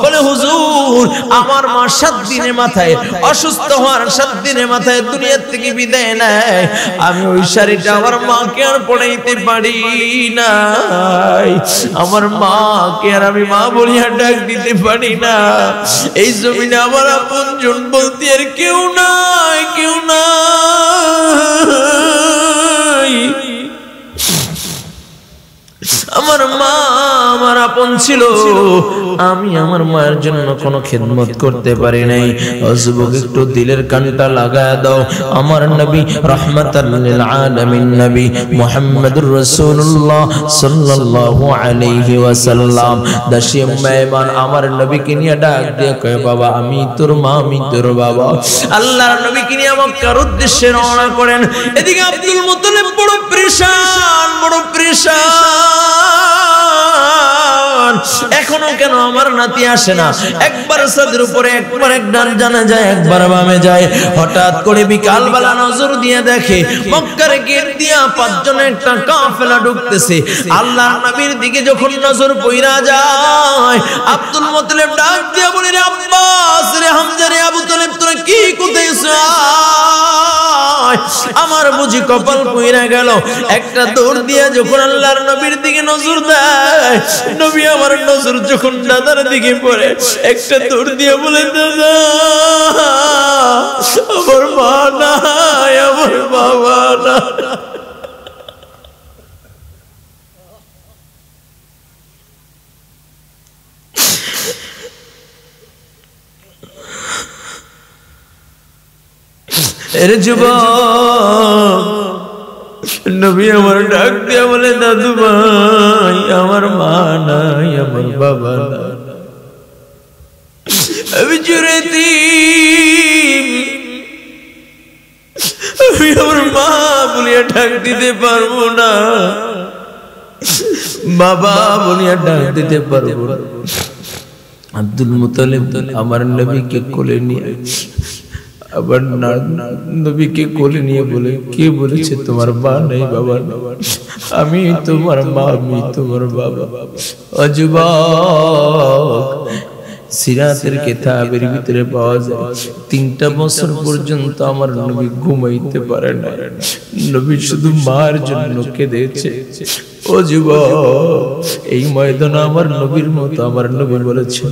বলে হুজুর আমার মা 7 দিনের মাথায় অসুস্থ হওয়ার 7 দিনের মাথায় দুনিয়া থেকে বিদায় নেয়, আমি ওই শাড়িটা আমার মাকে আর পড়াইতে পারি নাই, আমার মাকে আর আমি মা বলিয়া ডাক দিতে পারি না। এই জমিনে আমার আপনজন বলতে আর কেউ নাই, কেউ নাই। আমার মা আমার আপন ছিল, আমি আমার মায়ের জন্য কোনো খেদমত করতে পারি নাই। যুবক একটু দিলের কানটা লাগায় দাও, আমার নবী রাহমাতাল লিল আলামিন নবী মুহাম্মদুর রাসূলুল্লাহ সাল্লাল্লাহু আলাইহি ওয়াসাল্লাম দাসী মেহমান আমার নবীকে নিয়ে ডাক দিয়ে কয় বাবা আমি তোর মা, আমি তোর বাবা। আল্লাহর নবীকে নিয়ে মক্কার উদ্দেশ্যে রওনা করেন। এদিকে আব্দুল মুত্তালিব বড় পরেশান, বড় পরেশান, এখনো কেন আমার নাতি আসে না? একবার ছাদের উপরে একবার এক ডান জানা যায়, একবার বামে যায়। হঠাৎ করে বিকাল বেলা নজর দিয়ে দেখে মক্কার গেট দিয়া 5 জনের একটা কাফেলা ঢুকতেছে। আল্লাহর নবীর দিকে যখন নজর পইরা যায়, আব্দুল মুত্তালিব ডাক দিয়া বলে রে আব্বাস রে হামজা রে আবু তালেব তোরা কি কোথায়ছ? আমার বুঝি কপাল পইরা গেল। একটা দৌড় দিয়া যখন আল্লাহর নবীর দিকে নজর দেয়, নবী আমার নজর যখন দাদার দিকে পড়ে, একটা দৌড় দিয়ে বলে দাদা আমার মা নাই, আমার বাবা না। এরে যুবক, নবী আমার ডাক দিয়ে বলে দাদু ভাই আমার মা নাই, আমার বাবা নাই, আমি জুরেতি, আমি আমার মা বলিয়া ডাক দিতে পারবো না, বাবা বলিয়া ডাক দিতে পারবো না। আব্দুল মুত্তালিব আমার নবীকে কোলে নিয়ে আবার নবীকে কোলে নিয়ে বলে কে বলেছে তোমার মা নেই বাবা নেই? আমি তোমার মা, আমি তোমার বাবা। ও যুবক, সিরাতের কিতাবের ভিতরে পাওয়া যায় 3টা বছর পর্যন্ত আমার নবী ঘুমাইতে পারে না, নবী শুধু মার জন্য কেঁদেছে। ও যুবক, এই ময়দানে আমার নবীর মতো আমার নবী বলেছেন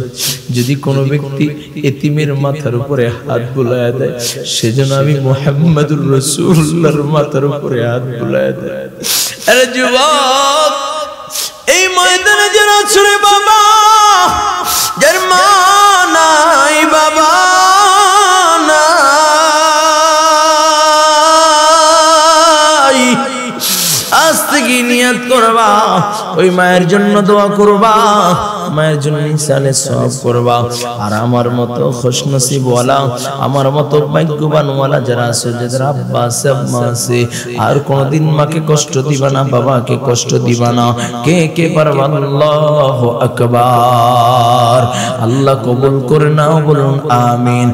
যদি কোনো ব্যক্তি এতিমের মাথার উপরে হাত বুলায়া দেয়, সেজন্য আমি মুহাম্মদুর রাসূলুল্লাহর মাথার উপরে হাত বুলায়া দেয়। আরে যুবক, এই ময়দানে যারা ছুড়ে বাবা যার মা নাই, বাবা নাই, আজ থেকে নিয়ত করবা ওই মায়ের জন্য দোয়া করবা, মায়ের জন্য ইনসালে সওয়াব করবা। আর আমার মতো খুশনসিব ওয়ালা, আমার মতো ভাগ্যবান ওয়ালা যারা আছে, যাদের আব্বা আছে আম্মা আছে, আর কোনদিন মাকে কষ্ট দিবা না, বাবাকে কষ্ট দিবা না। কে কে পারবা? আল্লাহু আকবার। আল্লাহ কবুল করে নাও, বলুন আমিন।